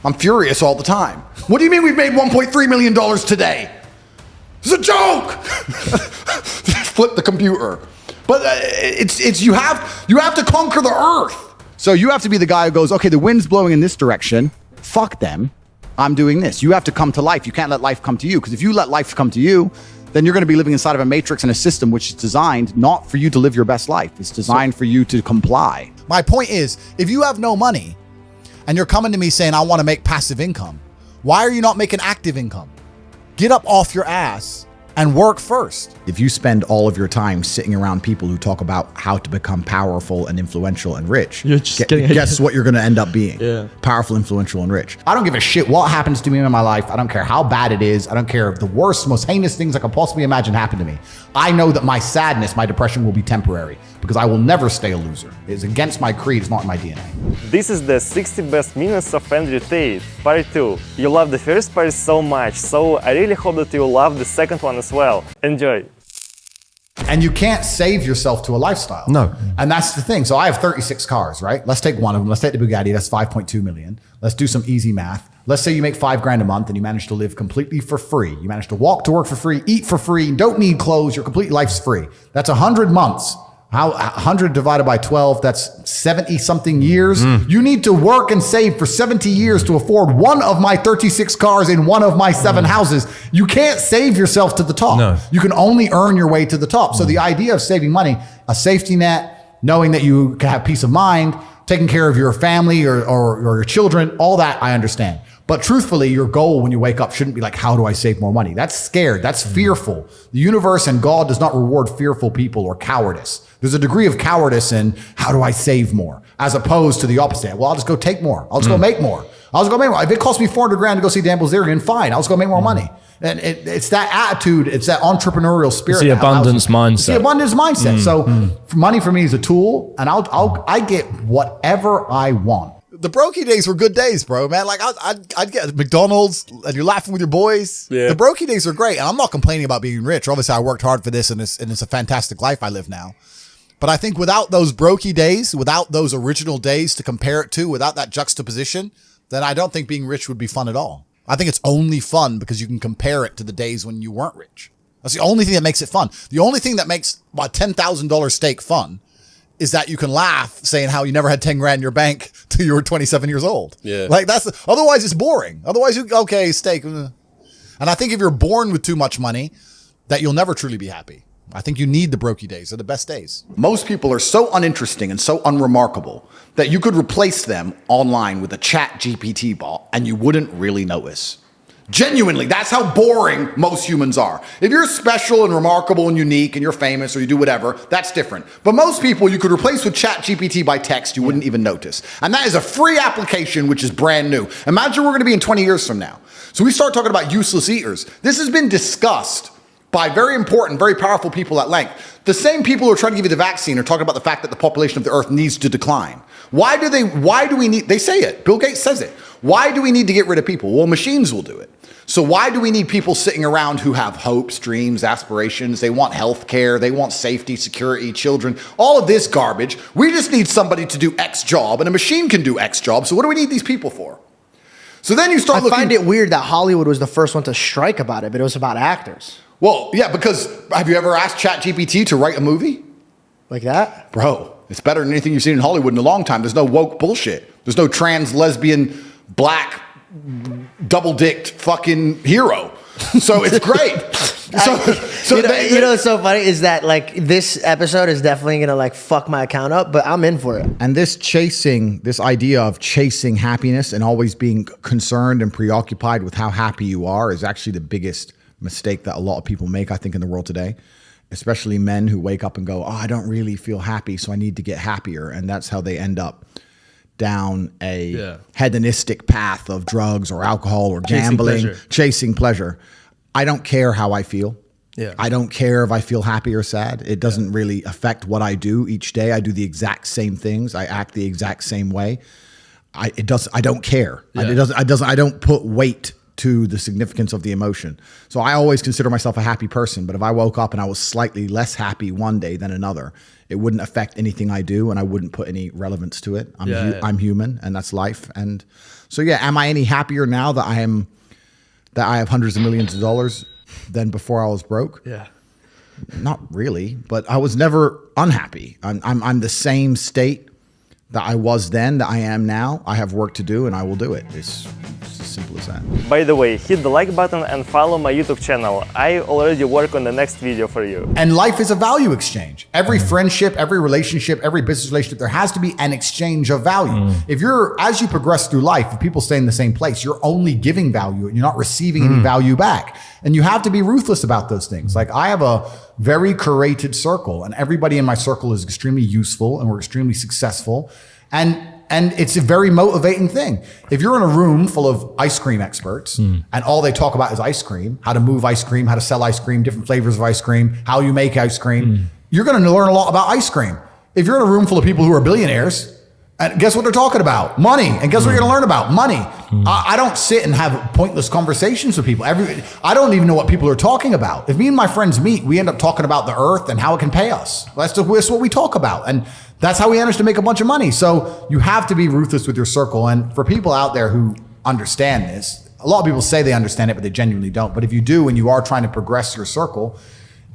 I'm furious all the time. What do you mean we've made $1.3 million today? It's a joke. Flip the computer. But it's you have to conquer the earth. So you have to be the guy who goes, okay, the wind's blowing in this direction. Fuck them. I'm doing this. You have to come to life. You can't let life come to you. Because if you let life come to you, then you're going to be living inside of a matrix and a system which is designed not for you to live your best life. It's designed for you to comply. My point is, if you have no money and you're coming to me saying, I want to make passive income, why are you not making active income? Get up off your ass and work first. If you spend all of your time sitting around people who talk about how to become powerful and influential and rich, guess what you're going to end up being? Yeah. Powerful, influential, and rich. I don't give a shit what happens to me in my life. I don't care how bad it is. I don't care if the worst, most heinous things I could possibly imagine happen to me. I know that my sadness, my depression will be temporary because I will never stay a loser. It's against my creed. It's not in my DNA. This is the 60 best minutes of Andrew Tate, part 2. You love the first part so much, so I really hope that you love the second one as well. Enjoy. And you can't save yourself to a lifestyle. No. And that's the thing. So I have 36 cars, right? Let's take one of them. Let's take the Bugatti. That's 5.2 million. Let's do some easy math. Let's say you make $5,000 a month and you manage to live completely for free. You manage to walk to work for free, eat for free, don't need clothes. Your complete life's free. That's 100 months. How 100 divided by 12, that's 70 something years. You need to work and save for 70 years to afford one of my 36 cars in one of my 7 houses. You can't save yourself to the top. No. You can only earn your way to the top. So the idea of saving money, a safety net, knowing that you can have peace of mind, taking care of your family or your children, all that I understand. But truthfully, your goal when you wake up shouldn't be like, how do I save more money? That's scared. That's fearful. The universe and God does not reward fearful people or cowardice. There's a degree of cowardice in how do I save more, as opposed to the opposite. Well, I'll just go take more. I'll just go make more. I'll just go make more. If it costs me $400,000 to go see Dan Bilzerian, fine. I'll just go make more money. And it's that attitude. It's that entrepreneurial spirit. It's the abundance mindset. It's the abundance mindset. So money for me is a tool, and I get whatever I want. The brokey days were good days, bro, man. Like I'd get McDonald's and you're laughing with your boys. Yeah. The brokey days are great. And I'm not complaining about being rich. Obviously I worked hard for this and it's a fantastic life I live now. But I think without those brokey days, without those original days to compare it to, without that juxtaposition, then I don't think being rich would be fun at all. I think it's only fun because you can compare it to the days when you weren't rich. That's the only thing that makes it fun. The only thing that makes a $10,000 steak fun is that you can laugh saying how you never had 10 grand in your bank till you were 27 years old. Yeah. Like otherwise it's boring. Otherwise, okay, steak. And I think if you're born with too much money, that you'll never truly be happy. I think you need the brokey days. They're the best days. Most people are so uninteresting and so unremarkable that you could replace them online with a chat GPT bot and you wouldn't really notice. Genuinely, that's how boring most humans are. If you're special and remarkable and unique and you're famous or you do whatever, that's different. But most people you could replace with ChatGPT by text, you wouldn't even notice. And that is a free application, which is brand new. Imagine we're going to be in 20 years from now. So we start talking about useless eaters. This has been discussed by very important, very powerful people at length. The same people who are trying to give you the vaccine are talking about the fact that the population of the earth needs to decline. Why do we need, they say it, Bill Gates says it. Why do we need to get rid of people? Well, machines will do it. So why do we need people sitting around who have hopes, dreams, aspirations? They want health care. They want safety, security, children, all of this garbage. We just need somebody to do X job and a machine can do X job. So what do we need these people for? So then you start looking. I find it weird that Hollywood was the first one to strike about it, but it was about actors. Well, yeah, because have you ever asked ChatGPT to write a movie? Like that? Bro, it's better than anything you've seen in Hollywood in a long time. There's no woke bullshit. There's no trans, lesbian, black, double-dicked fucking hero. So it's great. You know what's so funny is that like this episode is definitely gonna like fuck my account up, but I'm in for it. And this idea of chasing happiness and always being concerned and preoccupied with how happy you are is actually the biggest mistake that a lot of people make, I think, in the world today, especially men who wake up and go, oh, I don't really feel happy, so I need to get happier. And that's how they end up down a hedonistic path of drugs or alcohol or gambling, chasing pleasure. I don't care how I feel. Yeah. I don't care if I feel happy or sad. It doesn't really affect what I do each day. I do the exact same things. I act the exact same way. I don't care. Yeah. I don't put weight to the significance of the emotion. So I always consider myself a happy person, but if I woke up and I was slightly less happy one day than another, it wouldn't affect anything I do and I wouldn't put any relevance to it. I'm human and that's life. And So yeah, am I any happier now that I have hundreds of millions of dollars than before I was broke? Yeah. Not really, but I was never unhappy. I'm the same state that I was then that I am now. I have work to do and I will do it. It's as simple as that. By the way, hit the like button and follow my YouTube channel. I already work on the next video for you. And life is a value exchange. Every friendship, every relationship, every business relationship, there has to be an exchange of value. As you progress through life, if people stay in the same place, you're only giving value and you're not receiving any value back. And you have to be ruthless about those things. Like I have a very curated circle and everybody in my circle is extremely useful and we're extremely successful. And it's a very motivating thing. If you're in a room full of ice cream experts and all they talk about is ice cream, how to move ice cream, how to sell ice cream, different flavors of ice cream, how you make ice cream, you're going to learn a lot about ice cream. If you're in a room full of people who are billionaires, and guess what they're talking about? Money. And guess what you're going to learn about? Money. I don't sit and have pointless conversations with people. I don't even know what people are talking about. If me and my friends meet, we end up talking about the earth and how it can pay us. That's what we talk about. And that's how we manage to make a bunch of money. So you have to be ruthless with your circle. And for people out there who understand this, a lot of people say they understand it, but they genuinely don't. But if you do and you are trying to progress your circle,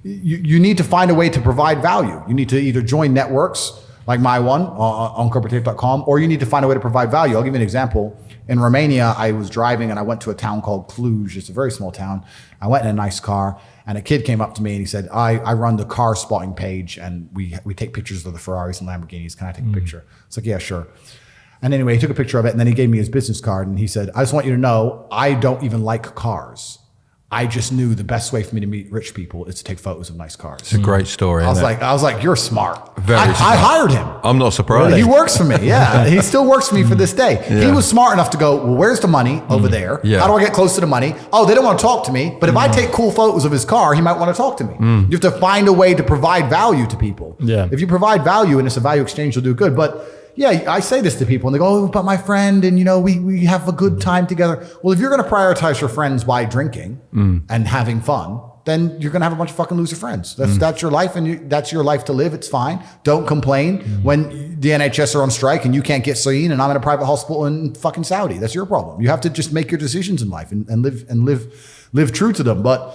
you need to find a way to provide value. You need to either join networks like my one on corporative.com, or you need to find a way to provide value. I'll give you an example. In Romania, I was driving and I went to a town called Cluj. It's a very small town. I went in a nice car and a kid came up to me and he said, I run the car spotting page and we take pictures of the Ferraris and Lamborghinis. Can I take a picture? It's like, yeah, sure. And anyway, he took a picture of it and then he gave me his business card and he said, I just want you to know, I don't even like cars. I just knew the best way for me to meet rich people is to take photos of nice cars. It's a great story. I was like, you're smart. Very smart. I hired him. I'm not surprised. He works for me. Yeah. He still works for me for this day. Yeah. He was smart enough to go, well, where's the money over there? Yeah. How do I get close to the money? Oh, they don't want to talk to me. But if I take cool photos of his car, he might want to talk to me. You have to find a way to provide value to people. Yeah. If you provide value and it's a value exchange, you'll do good. But yeah, I say this to people and they go, oh, but my friend, and we have a good time together. Well, if you're going to prioritize your friends by drinking and having fun, then you're going to have a bunch of fucking loser friends. That's your life and that's your life to live. It's fine. Don't complain when the NHS are on strike and you can't get seen and I'm in a private hospital in fucking Saudi. That's your problem. You have to just make your decisions in life and live true to them. But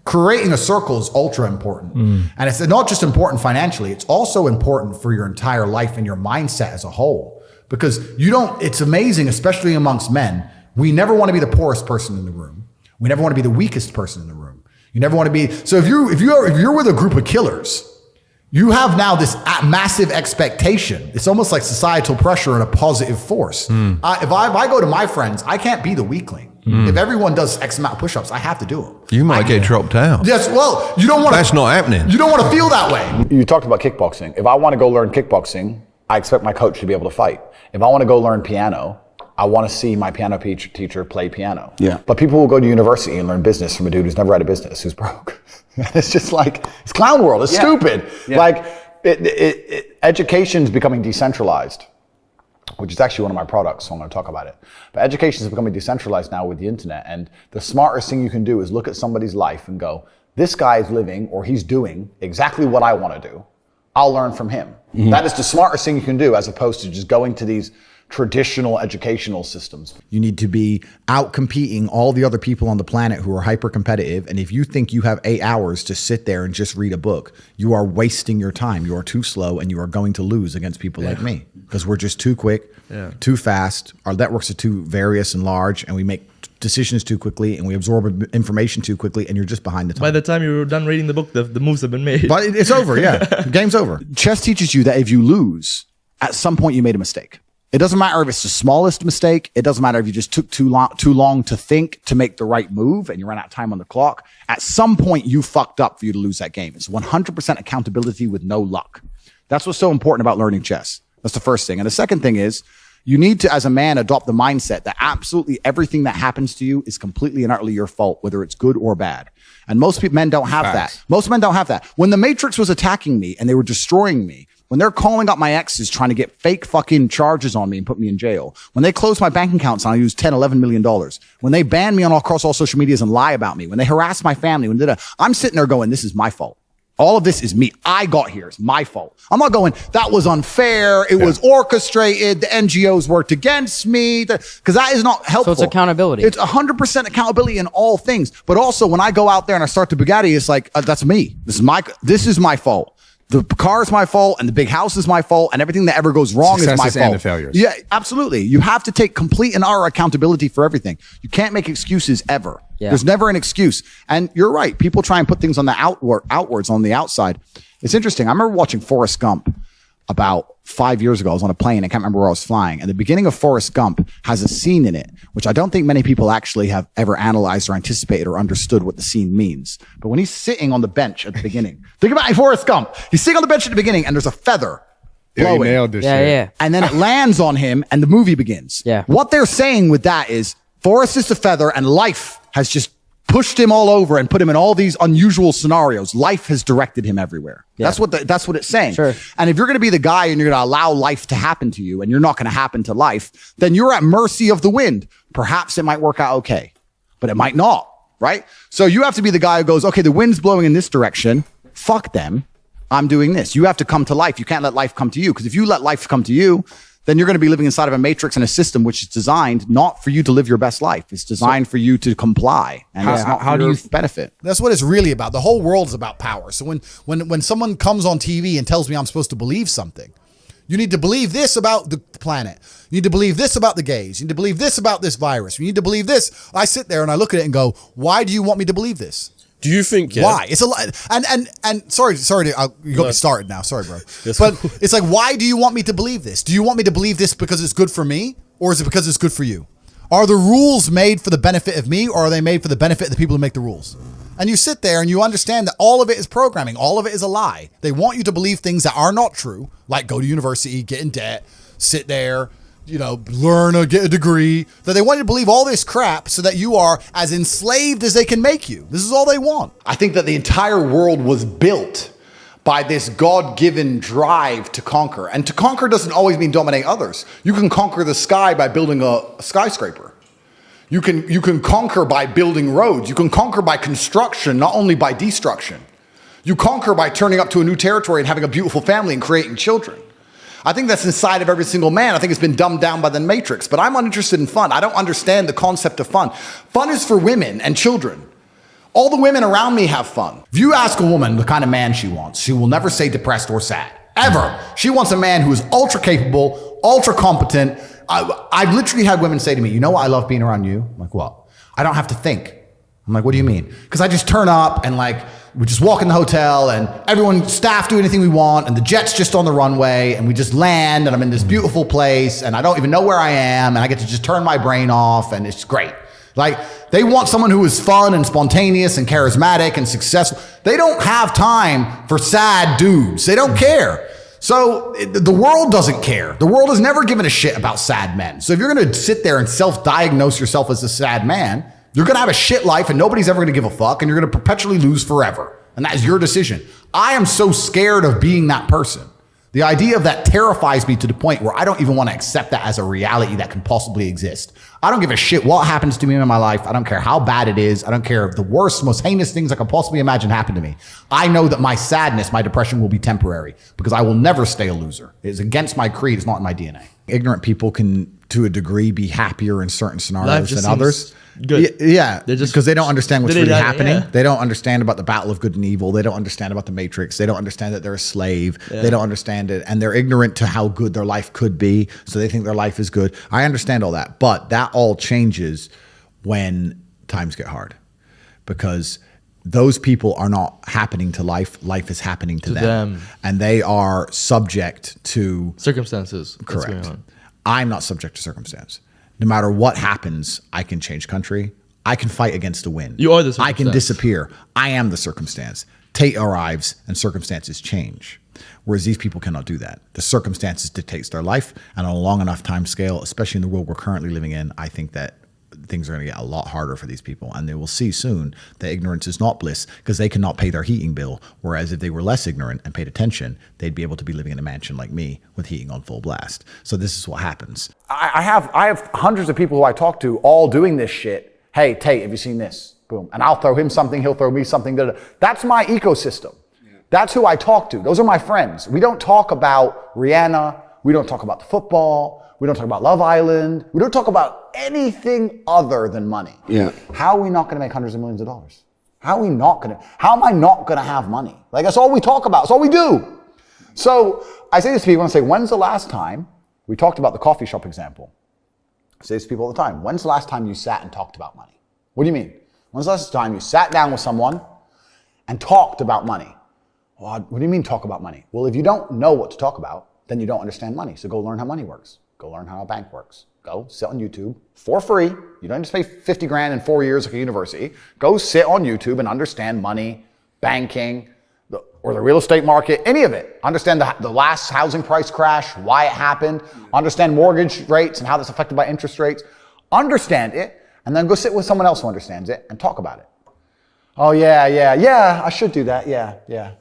creating a circle is ultra important. And it's not just important financially, it's also important for your entire life and your mindset as a whole. Because it's amazing, especially amongst men, we never want to be the poorest person in the room. We never want to be the weakest person in the room. You never want to be, so if you're with a group of killers, you have now this massive expectation. It's almost like societal pressure and a positive force. If I go to my friends, I can't be the weakling. If everyone does X amount of push-ups, I have to do them. You might get dropped out. Yes, well, you don't want to. That's not happening. You don't want to feel that way. You talked about kickboxing. If I want to go learn kickboxing, I expect my coach to be able to fight. If I want to go learn piano, I want to see my piano teacher play piano. Yeah. But people will go to university and learn business from a dude who's never had a business, who's broke. It's just like, it's clown world. It's stupid. Yeah. Like, education's becoming decentralized, which is actually one of my products, so I'm going to talk about it. But education is becoming decentralized now with the internet, and the smartest thing you can do is look at somebody's life and go, this guy is living or he's doing exactly what I want to do. I'll learn from him. That is the smartest thing you can do, as opposed to just going to these traditional educational systems. You need to be out competing all the other people on the planet who are hyper competitive. And if you think you have 8 hours to sit there and just read a book, you are wasting your time. You are too slow and you are going to lose against people like me, because we're just too quick, too fast. Our networks are too various and large, and we make decisions too quickly and we absorb information too quickly, and you're just behind the time. By the time you're done reading the book, the moves have been made. But it's over, The game's over. Chess teaches you that if you lose, at some point you made a mistake. It doesn't matter if it's the smallest mistake. It doesn't matter if you just took too long to think to make the right move and you ran out of time on the clock. At some point, you fucked up for you to lose that game. It's 100% accountability with no luck. That's what's so important about learning chess. That's the first thing. And the second thing is, you need to, as a man, adopt the mindset that absolutely everything that happens to you is completely and utterly your fault, whether it's good or bad. And most men don't have that. Most men don't have that. When the Matrix was attacking me and they were destroying me, when they're calling up my exes trying to get fake fucking charges on me and put me in jail, when they close my bank accounts and I use $10, $11 million, when they ban me across all social medias and lie about me, when they harass my family, I'm sitting there going, this is my fault. All of this is me. I got here. It's my fault. I'm not going, that was unfair. It was orchestrated. The NGOs worked against me. Because that is not helpful. So it's accountability. It's 100% accountability in all things. But also when I go out there and I start the Bugatti, it's like, that's me. This is my fault. The car is my fault and the big house is my fault and everything that ever goes wrong is my Successes fault. and the failures. Yeah, absolutely. You have to take complete and utter accountability for everything. You can't make excuses ever. Yeah. There's never an excuse. And you're right. People try and put things on the outwards on the outside. It's interesting. I remember watching Forrest Gump about 5 years ago. I was on a plane. I can't remember where I was flying. And the beginning of Forrest Gump has a scene in it, which I don't think many people actually have ever analyzed or anticipated or understood what the scene means. But when he's sitting on the bench at the beginning, think about Forrest Gump. He's sitting on the bench at the beginning and there's a feather Yeah, you blowing. nailed this Yeah, shit. yeah. And then it lands on him and the movie begins. Yeah. What they're saying with that is Forrest is the feather and life has just pushed him all over and put him in all these unusual scenarios. Life has directed him everywhere. Yeah. That's what it's saying. Sure. And if you're going to be the guy and you're going to allow life to happen to you and you're not going to happen to life, then you're at mercy of the wind. Perhaps it might work out okay, but it might not, right? So you have to be the guy who goes, okay, the wind's blowing in this direction. Fuck them. I'm doing this. You have to come to life. You can't let life come to you. Because if you let life come to you, then you're going to be living inside of a matrix and a system which is designed not for you to live your best life. It's designed for you to comply. And it's not how for do your you benefit. That's what it's really about. The whole world is about power. So when someone comes on TV and tells me I'm supposed to believe something, you need to believe this about the planet. You need to believe this about the gays. You need to believe this about this virus. You need to believe this. I sit there and I look at it and go, why do you want me to believe this? Do you think? Yeah, Why? It's a lot. And sorry, you got me started now. Sorry, bro. But it's like, why do you want me to believe this? Do you want me to believe this because it's good for me, or is it because it's good for you? Are the rules made for the benefit of me, or are they made for the benefit of the people who make the rules? And you sit there and you understand that all of it is programming. All of it is a lie. They want you to believe things that are not true, like go to university, get in debt, sit there, learn or get a degree, that they want you to believe all this crap so that you are as enslaved as they can make you. This is all they want. I think that the entire world was built by this God-given drive to conquer. And to conquer doesn't always mean dominate others. You can conquer the sky by building a skyscraper. You can conquer by building roads. You can conquer by construction, not only by destruction. You conquer by turning up to a new territory and having a beautiful family and creating children. I think that's inside of every single man. I think it's been dumbed down by the Matrix, but I'm uninterested in fun. I don't understand the concept of fun. Fun is for women and children. All the women around me have fun. If you ask a woman the kind of man she wants, she will never say depressed or sad, ever. She wants a man who is ultra capable, ultra competent. I've literally had women say to me, you know what I love being around you? I'm like, what? I don't have to think. I'm like, what do you mean? Because I just turn up and we just walk in the hotel and staff do anything we want and the jet's just on the runway and we just land and I'm in this beautiful place and I don't even know where I am and I get to just turn my brain off and it's great. They want someone who is fun and spontaneous and charismatic and successful. They don't have time for sad dudes. They don't care. So the world doesn't care. The world has never given a shit about sad men. So if you're going to sit there and self-diagnose yourself as a sad man, you're going to have a shit life and nobody's ever going to give a fuck and you're going to perpetually lose forever. And that is your decision. I am so scared of being that person. The idea of that terrifies me to the point where I don't even want to accept that as a reality that can possibly exist. I don't give a shit what happens to me in my life. I don't care how bad it is. I don't care if the worst, most heinous things I can possibly imagine happen to me. I know that my sadness, my depression will be temporary because I will never stay a loser. It is against my creed. It's not in my DNA. Ignorant people can, to a degree, be happier in certain scenarios than others. Good. Yeah, They're just- because they don't understand what's They- really they- happening. yeah. They don't understand about the battle of good and evil. They don't understand about the Matrix. They don't understand that they're a slave. Yeah. They don't understand it. And they're ignorant to how good their life could be. So they think their life is good. I understand all that. But that all changes when times get hard. Because those people are not happening to life. Life is happening to them. And they are subject to Circumstances. That's correct. going on. I'm not subject to circumstance. No matter what happens, I can change country. I can fight against the wind. You are the I can circumstance. disappear. I am the circumstance. Tate arrives and circumstances change. Whereas these people cannot do that. The circumstances dictates their life. And on a long enough time scale, especially in the world we're currently living in, I think that things are going to get a lot harder for these people. And they will see soon that ignorance is not bliss because they cannot pay their heating bill. Whereas if they were less ignorant and paid attention, they'd be able to be living in a mansion like me with heating on full blast. So this is what happens. I have hundreds of people who I talk to all doing this shit. Hey, Tate, have you seen this? Boom. And I'll throw him something. He'll throw me something. That's my ecosystem. That's who I talk to. Those are my friends. We don't talk about Rihanna. We don't talk about the football. We don't talk about Love Island. We don't talk about anything other than money. Yeah. How are we not going to make hundreds of millions of dollars? How am I not going to have money? Like, that's all we talk about. That's all we do. So I say this to people and I say, when's the last time, we talked about the coffee shop example. I say this to people all the time. When's the last time you sat and talked about money? What do you mean? When's the last time you sat down with someone and talked about money? Well, what do you mean talk about money? Well, if you don't know what to talk about, then you don't understand money. So go learn how money works. Go learn how a bank works. Go sit on YouTube for free. You don't have to pay 50 grand in 4 years like a university. Go sit on YouTube and understand money, banking, or the real estate market, any of it. Understand the last housing price crash, why it happened. Understand mortgage rates and how that's affected by interest rates. Understand it, and then go sit with someone else who understands it and talk about it. Oh, yeah, I should do that. Yeah.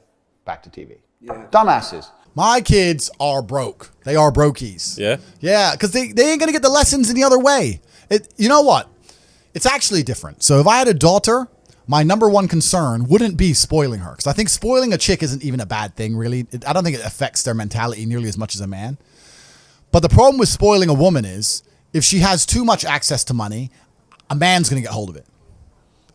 Back to TV. Yeah. Dumbasses. My kids are broke. They are brokies. Yeah? Yeah, because they ain't going to get the lessons any other way. You know what? It's actually different. So if I had a daughter, my number one concern wouldn't be spoiling her. Because I think spoiling a chick isn't even a bad thing, really. I don't think it affects their mentality nearly as much as a man. But the problem with spoiling a woman is if she has too much access to money, a man's going to get hold of it.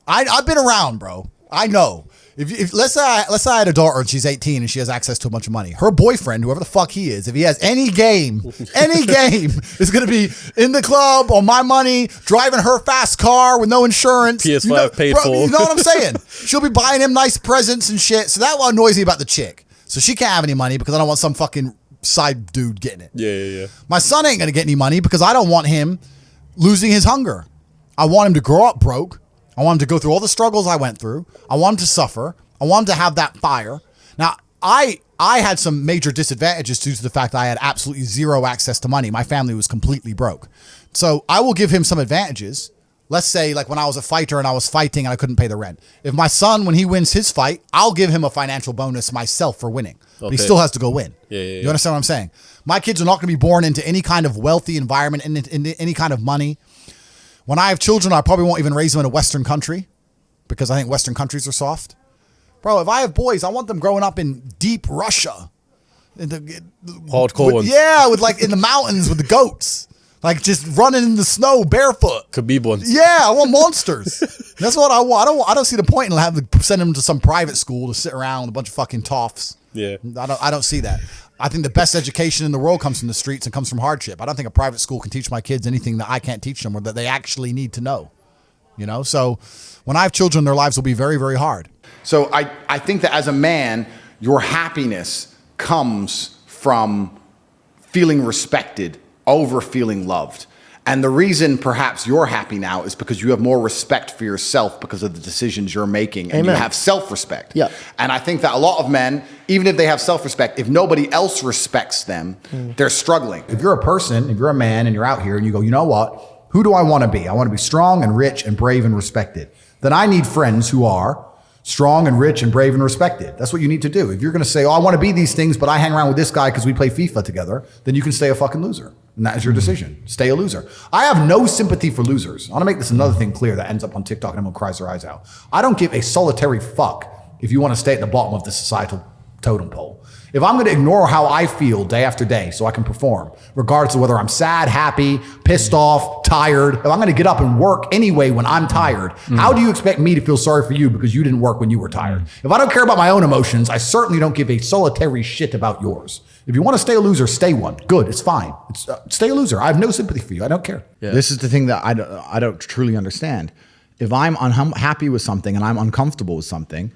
I've been around, bro. I know. If let's say I had a daughter and she's 18 and she has access to a bunch of money, her boyfriend, whoever the fuck he is, if he has any game, is going to be in the club on my money, driving her fast car with no insurance. PS5 paid for. You know what I'm saying? She'll be buying him nice presents and shit. So that what annoys me about the chick. So she can't have any money because I don't want some fucking side dude getting it. Yeah. My son ain't going to get any money because I don't want him losing his hunger. I want him to grow up broke. I want him to go through all the struggles I went through. I want him to suffer. I want him to have that fire. Now, I had some major disadvantages due to the fact that I had absolutely zero access to money. My family was completely broke. So I will give him some advantages. Let's say like when I was a fighter and I was fighting and I couldn't pay the rent. If my son, when he wins his fight, I'll give him a financial bonus myself for winning. But he still has to go win. Yeah. You understand what I'm saying? My kids are not going to be born into any kind of wealthy environment, in any kind of money. When I have children, I probably won't even raise them in a Western country because I think Western countries are soft. Bro, if I have boys, I want them growing up in deep Russia. Hardcore ones. Yeah, with like in the mountains with the goats. Like just running in the snow barefoot. Khabib ones. Yeah, I want monsters. That's what I want. I don't see the point in having to send them to some private school to sit around with a bunch of fucking toffs. Yeah. I don't see that. I think the best education in the world comes from the streets and comes from hardship. I don't think a private school can teach my kids anything that I can't teach them or that they actually need to know. You know, so when I have children, their lives will be very, very hard. So I think that as a man, your happiness comes from feeling respected over feeling loved. And the reason perhaps you're happy now is because you have more respect for yourself because of the decisions you're making and you have self-respect. Yeah. And I think that a lot of men, even if they have self-respect, if nobody else respects them, they're struggling. If you're a person, if you're a man and you're out here and you go, you know what? Who do I want to be? I want to be strong and rich and brave and respected. Then I need friends who are strong and rich and brave and respected. That's what you need to do. If you're going to say, oh, I want to be these things, but I hang around with this guy because we play FIFA together, then you can stay a fucking loser. And that is your decision. Stay a loser. I have no sympathy for losers. I want to make this another thing clear that ends up on TikTok and everyone cries their eyes out. I don't give a solitary fuck if you want to stay at the bottom of the societal totem pole. If I'm going to ignore how I feel day after day so I can perform, regardless of whether I'm sad, happy, pissed off, tired, if I'm going to get up and work anyway when I'm tired, how do you expect me to feel sorry for you because you didn't work when you were tired? If I don't care about my own emotions, I certainly don't give a solitary shit about yours. If you want to stay a loser, stay one. Good, it's fine. Stay a loser. I have no sympathy for you. I don't care. Yeah. This is the thing that I don't truly understand. If I'm unhappy with something and I'm uncomfortable with something,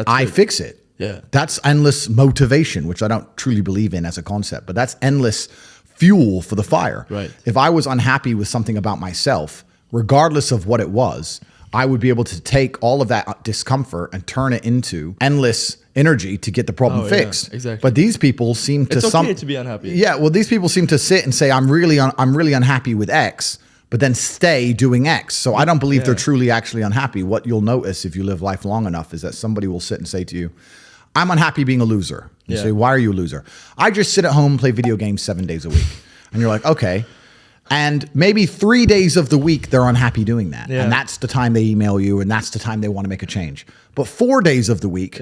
I fix it. Yeah. That's endless motivation, which I don't truly believe in as a concept, but that's endless fuel for the fire. Right. If I was unhappy with something about myself, regardless of what it was, I would be able to take all of that discomfort and turn it into endless energy to get the problem fixed. Yeah, exactly. But these people seem to It's okay to be unhappy. Yeah, well, these people seem to sit and say, I'm really unhappy with X, but then stay doing X. So I don't believe they're truly actually unhappy. What you'll notice if you live life long enough is that somebody will sit and say to you, I'm unhappy being a loser. You say, why are you a loser? I just sit at home and play video games 7 days a week. And you're like, okay. And maybe 3 days of the week, they're unhappy doing that. Yeah. And that's the time they email you and that's the time they want to make a change. But 4 days of the week,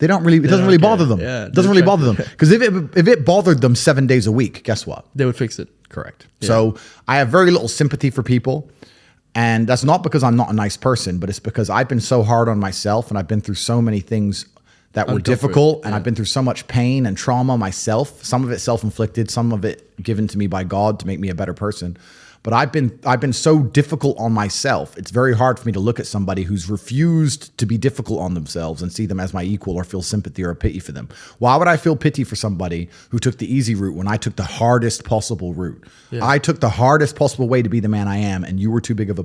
They don't really. It doesn't really bother them. Yeah, it doesn't really bother them because if it bothered them 7 days a week, guess what? They would fix it. Correct. Yeah. So I have very little sympathy for people, and that's not because I'm not a nice person, but it's because I've been so hard on myself, and I've been through so many things that were difficult, and I've been through so much pain and trauma myself. Some of it self-inflicted, some of it given to me by God to make me a better person. But I've been so difficult on myself. It's very hard for me to look at somebody who's refused to be difficult on themselves and see them as my equal or feel sympathy or pity for them. Why would I feel pity for somebody who took the easy route when I took the hardest possible route? Yeah. I took the hardest possible way to be the man I am, and you were too big of a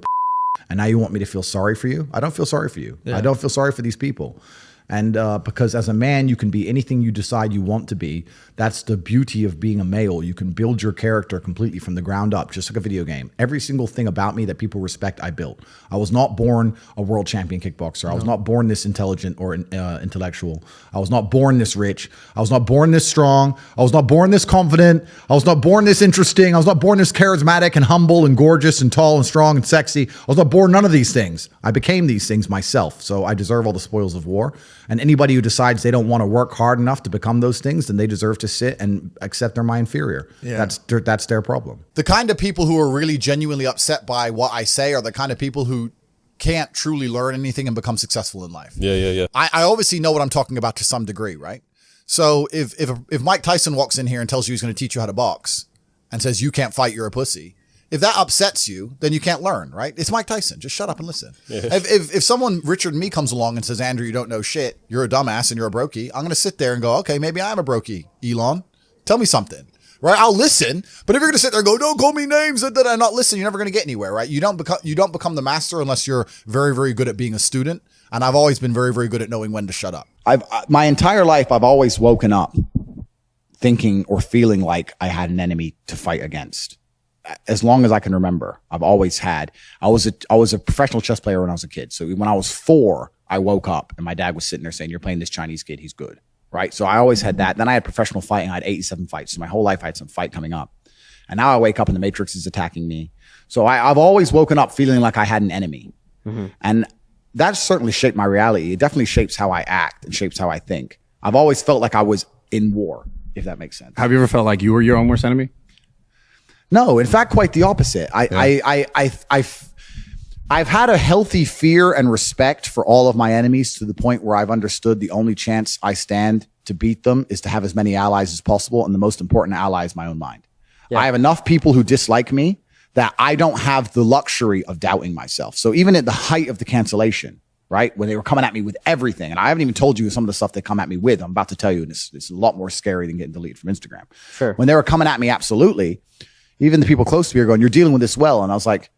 and now you want me to feel sorry for you? I don't feel sorry for you. Yeah. I don't feel sorry for these people. And because as a man, you can be anything you decide you want to be. That's the beauty of being a male. You can build your character completely from the ground up, just like a video game. Every single thing about me that people respect, I built. I was not born a world champion kickboxer. I was not born this intelligent or intellectual. I was not born this rich. I was not born this strong. I was not born this confident. I was not born this interesting. I was not born this charismatic and humble and gorgeous and tall and strong and sexy. I was not born none of these things. I became these things myself. So I deserve all the spoils of war. And anybody who decides they don't want to work hard enough to become those things, then they deserve to sit and accept they're my inferior. Yeah. That's their problem. The kind of people who are really genuinely upset by what I say are the kind of people who can't truly learn anything and become successful in life. Yeah. I obviously know what I'm talking about to some degree, right? So if Mike Tyson walks in here and tells you he's going to teach you how to box and says you can't fight, you're a pussy, if that upsets you, then you can't learn, right? It's Mike Tyson. Just shut up and listen. Yeah. If someone, Richard Me, comes along and says, Andrew, you don't know shit, you're a dumbass and you're a brokey, I'm going to sit there and go, okay, maybe I'm a brokey, Elon. Tell me something, right? I'll listen. But if you're going to sit there and go, don't call me names and not listen, you're never going to get anywhere, right? You don't become the master unless you're very, very good at being a student. And I've always been very, very good at knowing when to shut up. My entire life, I've always woken up thinking or feeling like I had an enemy to fight against. As long as I can remember, I've always had. I was a professional chess player when I was a kid. So when I was 4, I woke up and my dad was sitting there saying, "You're playing this Chinese kid. He's good." Right. So I always had that. Then I had professional fighting. I had 87 fights. So my whole life I had some fight coming up. And now I wake up and the Matrix is attacking me. So I've always woken up feeling like I had an enemy. Mm-hmm. And that certainly shaped my reality. It definitely shapes how I act and shapes how I think. I've always felt like I was in war, if that makes sense. Have you ever felt like you were your own worst enemy? No, in fact, quite the opposite. I've had a healthy fear and respect for all of my enemies to the point where I've understood the only chance I stand to beat them is to have as many allies as possible. And the most important ally is my own mind. Yeah. I have enough people who dislike me that I don't have the luxury of doubting myself. So even at the height of the cancellation, right, when they were coming at me with everything, and I haven't even told you some of the stuff they come at me with, I'm about to tell you, and it's a lot more scary than getting deleted from Instagram. Sure. When they were coming at me, absolutely. Even the people close to me are going, "You're dealing with this well." And I was like,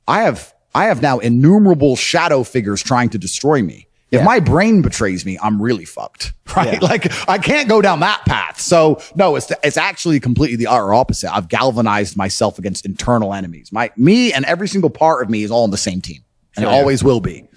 I have now innumerable shadow figures trying to destroy me. If my brain betrays me, I'm really fucked, right? Yeah. Like I can't go down that path. So no, it's actually completely the utter opposite. I've galvanized myself against internal enemies. Me and every single part of me is all on the same team, and it always will be.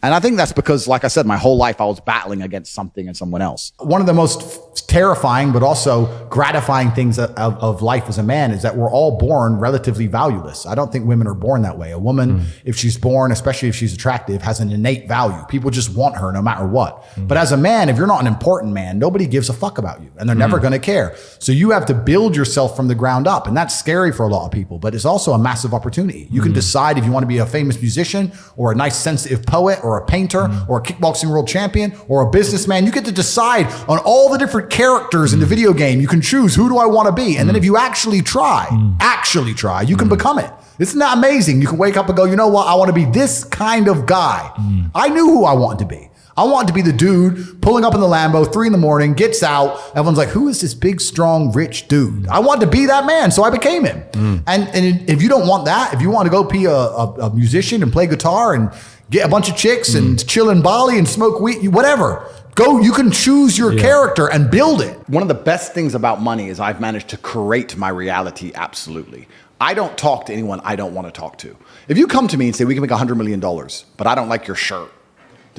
And I think that's because, like I said, my whole life I was battling against something and someone else. One of the most terrifying but also gratifying things of life as a man is that we're all born relatively valueless. I don't think women are born that way. A woman, if she's born, especially if she's attractive, has an innate value. People just want her no matter what. But as a man, if you're not an important man, nobody gives a fuck about you and they're never going to care. So you have to build yourself from the ground up. And that's scary for a lot of people, but it's also a massive opportunity. You can decide if you want to be a famous musician or a nice sensitive poet or a painter or a kickboxing world champion or a businessman. You get to decide on all the different characters in the video game. You can choose, who do I want to be? And then if you actually try, you can become it. Isn't that amazing? You can wake up and go, you know what? I want to be this kind of guy. I knew who I wanted to be. I wanted to be the dude pulling up in the Lambo, 3 a.m, gets out. Everyone's like, who is this big, strong, rich dude? I wanted to be that man, so I became him. And if you don't want that, if you want to go be a musician and play guitar and get a bunch of chicks and chill in Bali and smoke weed, whatever, go, you can choose your character and build it. One of the best things about money is I've managed to create my reality absolutely. I don't talk to anyone I don't want to talk to. If you come to me and say, we can make $100 million, but I don't like your shirt,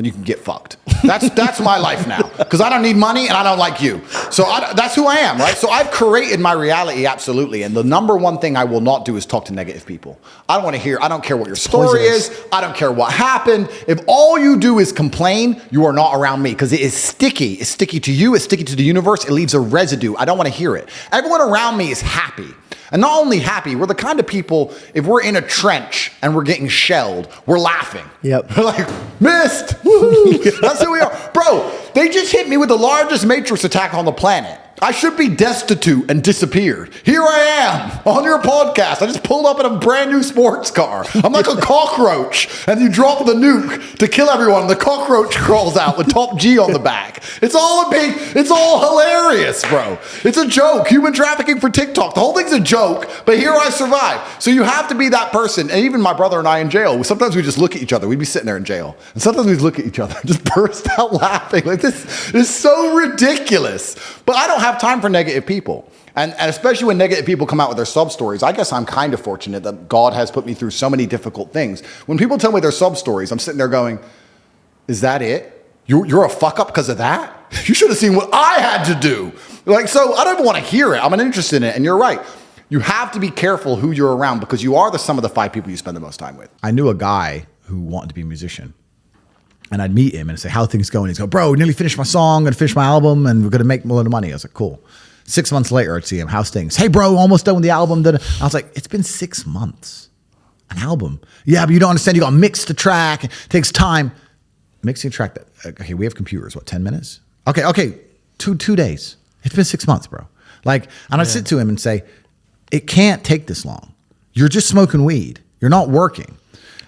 then you can get fucked. That's my life now, because I don't need money and I don't like you. So that's who I am, right? So I've created my reality, absolutely. And the number one thing I will not do is talk to negative people. I don't want to hear, I don't care what your story is. I don't care what happened. If all you do is complain, you are not around me, because it is sticky. It's sticky to you. It's sticky to the universe. It leaves a residue. I don't want to hear it. Everyone around me is happy. And not only happy, we're the kind of people, if we're in a trench and we're getting shelled, we're laughing. Yep. We're like, missed. Woo-hoo. That's who we are. Bro, they just hit me with the largest matrix attack on the planet. I should be destitute and disappeared. Here I am on your podcast. I just pulled up in a brand new sports car. I'm like a cockroach, and you drop the nuke to kill everyone. The cockroach crawls out with Top G on the back. It's all hilarious, bro. It's a joke. Human trafficking for TikTok. The whole thing's a joke, but here I survive. So you have to be that person. And even my brother and I in jail, sometimes we just look at each other. We'd be sitting there in jail, and sometimes we'd look at each other and just burst out laughing. Like, this is so ridiculous. But I don't have time for negative people. And especially when negative people come out with their sub stories, I guess I'm kind of fortunate that God has put me through so many difficult things. When people tell me their sub stories, I'm sitting there going, is that it? You're a fuck up because of that? You should have seen what I had to do. Like, so I don't even want to hear it. I'm uninterested in it. And you're right. You have to be careful who you're around, because you are the sum of the 5 people you spend the most time with. I knew a guy who wanted to be a musician. And I'd meet him and say, how are things going? He'd go, bro, nearly finished my song, gonna finish my album, and we're gonna make a lot of money. I was like, cool. 6 months later, I'd see him, how's things? Hey, bro, almost done with the album. I was like, it's been 6 months. An album. Yeah, but you don't understand. You gotta mix the track. It takes time. Mixing a track. Okay, we have computers. What, 10 minutes? Okay. Two days. It's been 6 months, bro. Like, and I'd sit to him and say, it can't take this long. You're just smoking weed. You're not working.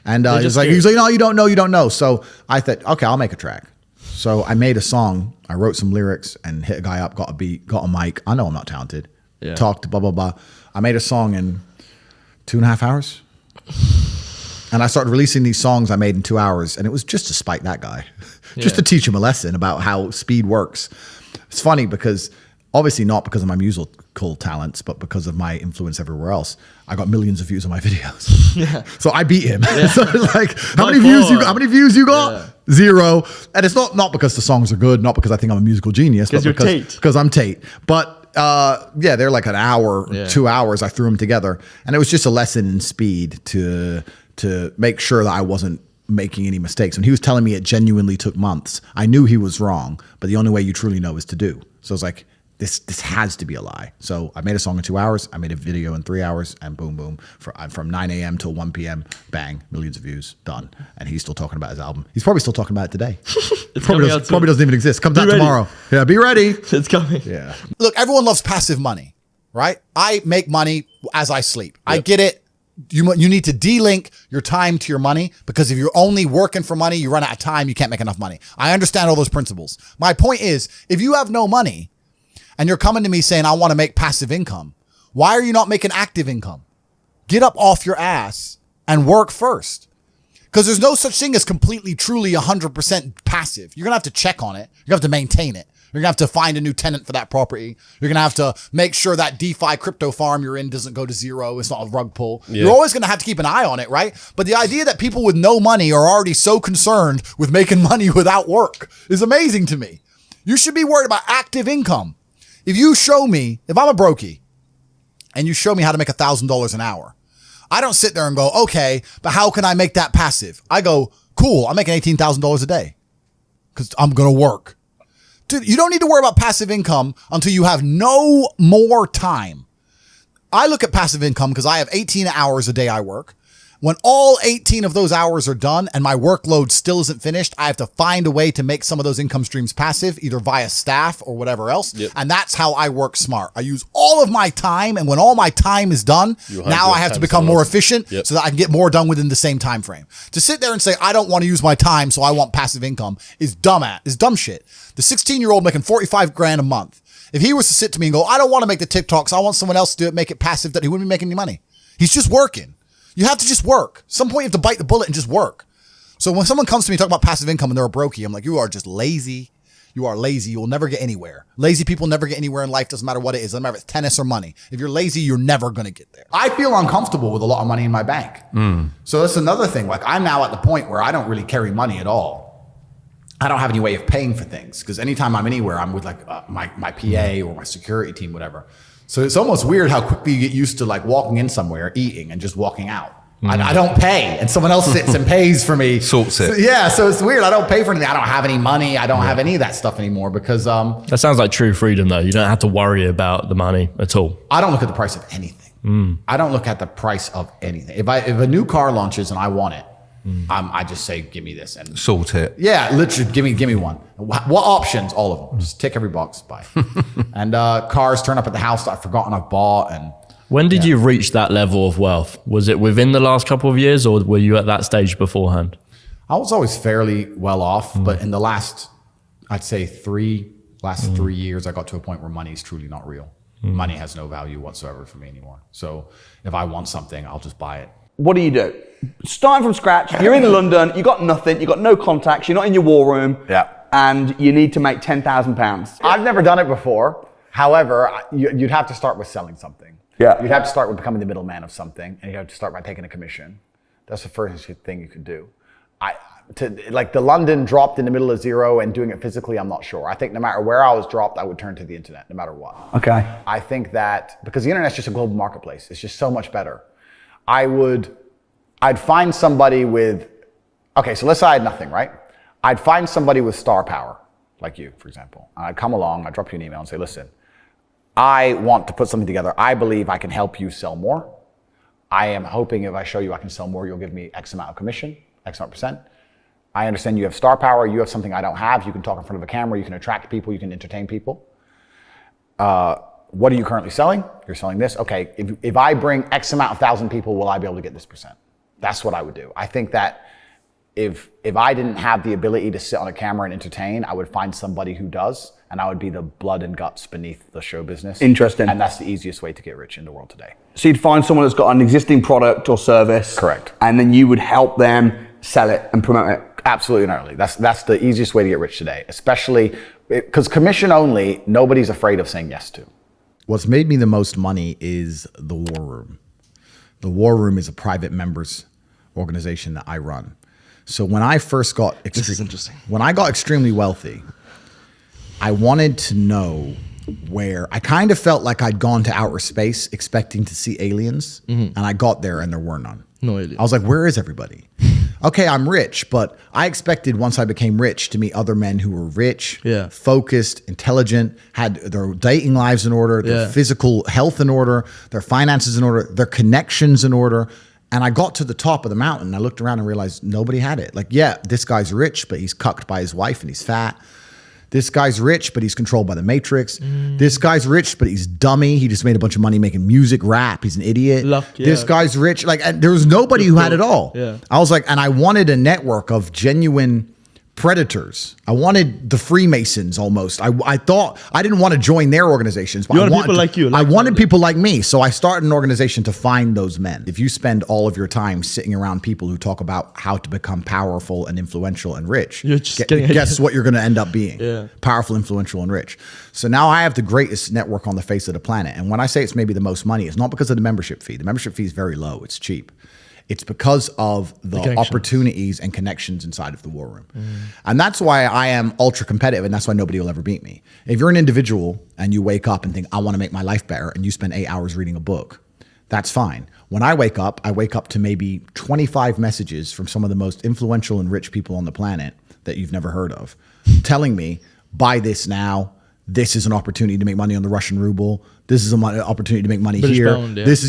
And he's like, no, you don't know. So I thought, okay, I'll make a track. So I made a song. I wrote some lyrics and hit a guy up, got a beat, got a mic. I know I'm not talented. Yeah. Talked, blah, blah, blah. I made a song in 2.5 hours. And I started releasing these songs I made in 2 hours. And it was just to spite that guy, just to teach him a lesson about how speed works. It's funny because obviously not because of my musical talents, but because of my influence everywhere else. I got millions of views on my videos. Yeah. So I beat him. Yeah. So like, how many views you got? Yeah. 0. And it's not because the songs are good, not because I think I'm a musical genius, but because I'm Tate. But they're like an hour, 2 hours. I threw them together, and it was just a lesson in speed to make sure that I wasn't making any mistakes. When he was telling me it genuinely took months, I knew he was wrong, but the only way you truly know is to do. So I was like, this has to be a lie. So I made a song in 2 hours. I made a video in 3 hours, and boom, boom. From 9 a.m. till 1 p.m., bang, millions of views, done. And he's still talking about his album. He's probably still talking about it today. probably doesn't even exist. Comes out tomorrow. Yeah, be ready. It's coming. Yeah. Look, everyone loves passive money, right? I make money as I sleep. Yep. I get it. You need to de-link your time to your money, because if you're only working for money, you run out of time, you can't make enough money. I understand all those principles. My point is, if you have no money and you're coming to me saying, I want to make passive income, why are you not making active income? Get up off your ass and work first. Because there's no such thing as completely, truly 100% passive. You're going to have to check on it. You're going to have to maintain it. You're going to have to find a new tenant for that property. You're going to have to make sure that DeFi crypto farm you're in doesn't go to zero. It's not a rug pull. Yeah. You're always going to have to keep an eye on it, right? But the idea that people with no money are already so concerned with making money without work is amazing to me. You should be worried about active income. If you show me, if I'm a brokey and you show me how to make $1,000 an hour, I don't sit there and go, okay, but how can I make that passive? I go, cool, I'm making $18,000 a day because I'm going to work. Dude, you don't need to worry about passive income until you have no more time. I look at passive income because I have 18 hours a day I work. When all 18 of those hours are done and my workload still isn't finished, I have to find a way to make some of those income streams passive, either via staff or whatever else. Yep. And that's how I work smart. I use all of my time, and when all my time is done, now I have to become more efficient so that I can get more done within the same time frame. To sit there and say, I don't want to use my time, so I want passive income is dumb shit. The 16-year-old making 45 grand a month, if he was to sit to me and go, I don't want to make the TikToks, I want someone else to do it, make it passive, that he wouldn't be making any money. He's just working. You have to just work. Some point you have to bite the bullet and just work. So when someone comes to me talking about passive income and they're a brokey, I'm like, you are just lazy. You are lazy. You will never get anywhere. Lazy people never get anywhere in life. Doesn't matter what it is. Doesn't matter if it's tennis or money. If you're lazy, you're never going to get there. I feel uncomfortable with a lot of money in my bank. So that's another thing. Like, I'm now at the point where I don't really carry money at all. I don't have any way of paying for things because anytime I'm anywhere, I'm with like my PA or my security team, whatever. So it's almost weird how quickly you get used to like walking in somewhere, eating, and just walking out. I don't pay, and someone else sits and pays for me. Sorts it. So, yeah, so it's weird. I don't pay for anything. I don't have any money. I don't have any of that stuff anymore because That sounds like true freedom, though. You don't have to worry about the money at all. I don't look at the price of anything. I don't look at the price of anything. If a new car launches and I want it, I just say, give me this and Sort it. yeah, literally, give me one. What options? All of them. Just tick every box, buy. And cars turn up at the house that I've forgotten I've bought. And When did you reach that level of wealth? Was it within the last couple of years, or were you at that stage beforehand? I was always fairly well off, but in the last, I'd say 3 years, I got to a point where money is truly not real. Money has no value whatsoever for me anymore. So if I want something, I'll just buy it. What do? Starting from scratch, you're in London, you got nothing, you got no contacts, you're not in your war room, and you need to make £10,000. I've never done it before. However, you'd have to start with selling something. Yeah. You'd have to start with becoming the middleman of something, and you have to start by taking a commission. That's the first thing you could do. Like the London dropped in the middle of zero and doing it physically, I'm not sure. I think no matter where I was dropped, I would turn to the internet, no matter what. Okay. I think that because the internet's just a global marketplace, it's just so much better. I'd find somebody with, okay, so let's say I had nothing, right? I'd find somebody with star power, like you, for example. And I'd come along, I'd drop you an email and say, listen, I want to put something together. I believe I can help you sell more. I am hoping if I show you I can sell more, you'll give me X amount of commission, X amount percent. I understand you have star power. You have something I don't have. You can talk in front of a camera. You can attract people. You can entertain people. What are you currently selling? You're selling this. Okay, if I bring X amount of 1,000 people, will I be able to get this percent? That's what I would do. I think that if I didn't have the ability to sit on a camera and entertain, I would find somebody who does, and I would be the blood and guts beneath the show business. Interesting. And that's the easiest way to get rich in the world today. So you'd find someone that's got an existing product or service. Correct. And then you would help them sell it and promote it. Absolutely and utterly. That's the easiest way to get rich today, especially because commission only, nobody's afraid of saying yes to. What's made me the most money is the War Room. The War Room is a private members organization that I run. So when I first got This is interesting. When I got extremely wealthy, I wanted to know where I kind of felt like I'd gone to outer space expecting to see aliens, and I got there and there were none. No aliens. I was like, where is everybody? Okay, I'm rich, but I expected once I became rich to meet other men who were rich, focused, intelligent, had their dating lives in order, their physical health in order, their finances in order, their connections in order. And I got to the top of the mountain and I looked around and realized nobody had it. Like, yeah, this guy's rich, but he's cucked by his wife and he's fat. This guy's rich, but he's controlled by the Matrix. This guy's rich, but he's dummy. He just made a bunch of money making music, rap. He's an idiot. This guy's rich. Like, and there was nobody who had it all. Yeah. I was like, and I wanted a network of genuine predators. I wanted the Freemasons almost. I thought I didn't want to join their organizations. But You wanted people like you. I wanted people like me. So I started an organization to find those men. If you spend all of your time sitting around people who talk about how to become powerful and influential and rich, You're just guess what you're going to end up being? Yeah. Powerful, influential, and rich. So now I have the greatest network on the face of the planet. And when I say it's maybe the most money, it's not because of the membership fee. The membership fee is very low. It's cheap. It's because of the opportunities and connections inside of the War Room. And that's why I am ultra competitive, and that's why nobody will ever beat me. If you're an individual and you wake up and think, I want to make my life better, and you spend 8 hours reading a book, that's fine. When I wake up to maybe 25 messages from some of the most influential and rich people on the planet that you've never heard of, telling me, buy this now. This is an opportunity to make money on the Russian ruble. This is an opportunity to make money British here. pound, yeah. This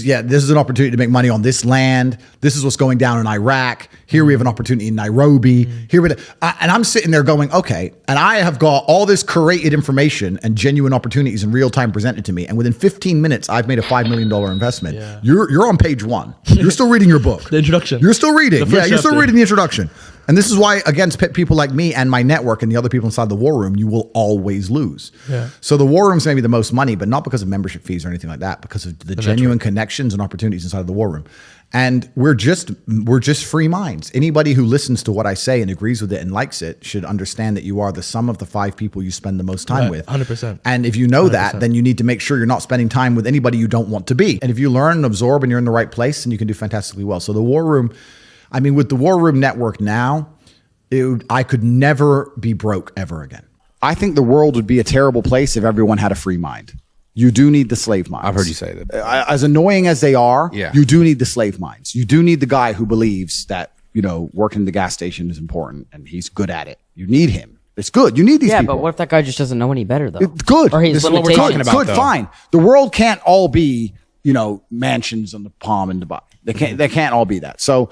is an opportunity to make money on this land. This is what's going down in Iraq. Here we have an opportunity in Nairobi. And I'm sitting there going, okay, and I have got all this curated information and genuine opportunities in real time presented to me. And within 15 minutes, I've made a $5 million investment. Yeah. You're on page 1. You're still reading your book. The introduction. You're still reading. The Yeah, first you're still chapter. reading the introduction. And this is why, against people like me and my network and the other people inside the War Room, you will always lose. Yeah. So the War Room's maybe the most money, but not because of membership fees or anything like that, because of the genuine connections and opportunities inside of the War Room. And we're just free minds. Anybody who listens to what I say and agrees with it and likes it should understand that you are the sum of the 5 people you spend the most time with. 100%. And if you know 100%. that, then you need to make sure you're not spending time with anybody you don't want to be. And if you learn and absorb and you're in the right place, then you can do fantastically well. So the War Room, I mean, with the War Room network now, I could never be broke ever again. I think the world would be a terrible place if everyone had a free mind. You do need the slave minds. I've heard you say that. As annoying as they are, Yeah. you do need the slave minds. You do need the guy who believes that, working in the gas station is important and he's good at it. You need him. It's good. You need these people. But what if that guy just doesn't know any better, though? It's good. Or he's This is what we're talking about, Good, though. fine. The world can't all be, mansions on the Palm in Dubai. They can't all be that. So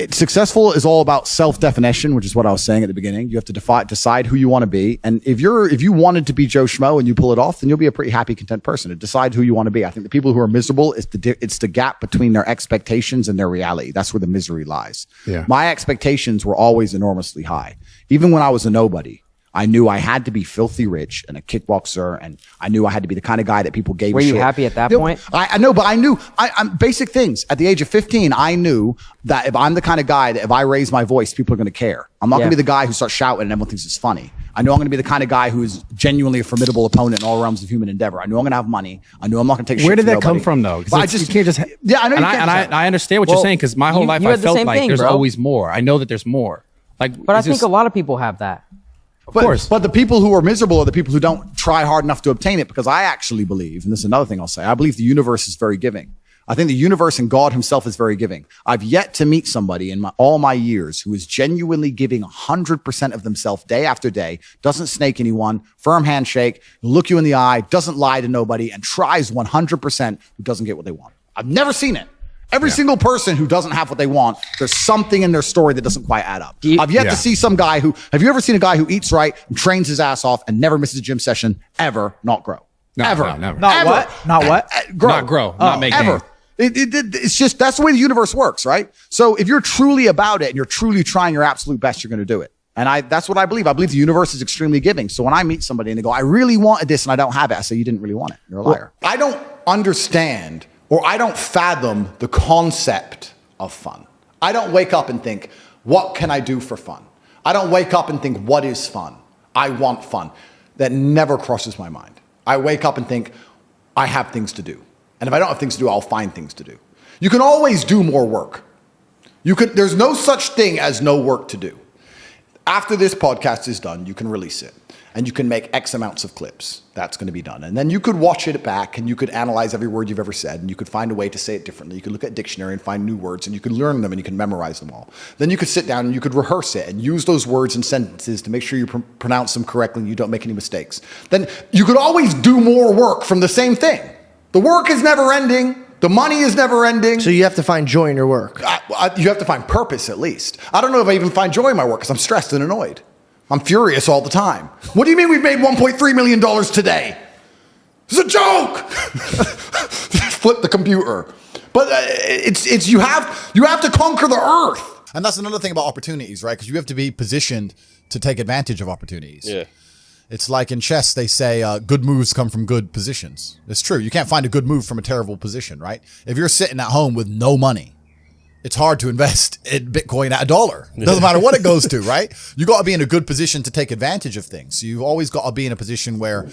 successful is all about self-definition, which is what I was saying at the beginning. You have to decide who you want to be. And if you wanted to be Joe Schmo and you pull it off, then you'll be a pretty happy, content person. To decide who you want to be. I think the people who are miserable, it's the gap between their expectations and their reality. That's where the misery lies. Yeah. My expectations were always enormously high. Even when I was a nobody, I knew I had to be filthy rich and a kickboxer, and I knew I had to be the kind of guy that people gave a shit. Were you happy at that point? I know, but I knew I'm basic things. At the age of 15, I knew that if I'm the kind of guy that if I raise my voice, people are going to care. I'm not going to be the guy who starts shouting and everyone thinks it's funny. I know I'm going to be the kind of guy who is genuinely a formidable opponent in all realms of human endeavor. I know I'm going to have money. I know I'm not going to take shit Where did from that come nobody. from, though? But I just you can't just. Yeah, I know. You And can't I understand what you're saying because my whole life you I had the felt same like thing, there's bro. always more. I know that there's more. But I think a lot of people have that. Of course. But the people who are miserable are the people who don't try hard enough to obtain it, because I actually believe, and this is another thing I'll say, I believe the universe is very giving. I think the universe and God himself is very giving. I've yet to meet somebody in all my years who is genuinely giving 100% of themselves day after day, doesn't snake anyone, firm handshake, look you in the eye, doesn't lie to nobody, and tries 100% who doesn't get what they want. I've never seen it. Every single person who doesn't have what they want, there's something in their story that doesn't quite add up. I've yet to see some guy have you ever seen a guy who eats right and trains his ass off and never misses a gym session ever not grow? No, ever. no, never. Not Ever. what? Not what? Grow. Not grow. Not make ever. gain. It's just, that's the way the universe works, right? So if you're truly about it and you're truly trying your absolute best, you're going to do it. And that's what I believe. I believe the universe is extremely giving. So when I meet somebody and they go, I really wanted this and I don't have it, I say, you didn't really want it. You're a liar. I don't understand, or I don't fathom the concept of fun. I don't wake up and think, what can I do for fun? I don't wake up and think, what is fun? I want fun. That never crosses my mind. I wake up and think, I have things to do. And if I don't have things to do, I'll find things to do. You can always do more work. There's no such thing as no work to do. After this podcast is done, you can release it. And you can make X amounts of clips. That's going to be done. And then you could watch it back and you could analyze every word you've ever said and you could find a way to say it differently. You could look at dictionary and find new words and you could learn them and you can memorize them all. Then you could sit down and you could rehearse it and use those words and sentences to make sure you pronounce them correctly and you don't make any mistakes. Then you could always do more work from the same thing. The work is never ending. The money is never ending. So you have to find joy in your work. You have to find purpose at least. I don't know if I even find joy in my work because I'm stressed and annoyed. I'm furious all the time. What do you mean we've made $1.3 million today? It's a joke. Flip the computer. But you have to conquer the earth. And that's another thing about opportunities, right? Because you have to be positioned to take advantage of opportunities. Yeah. It's like in chess, they say good moves come from good positions. It's true. You can't find a good move from a terrible position, right? If you're sitting at home with no money, it's hard to invest in Bitcoin at $1. Doesn't matter what it goes to, right? You got to be in a good position to take advantage of things. So you've always got to be in a position where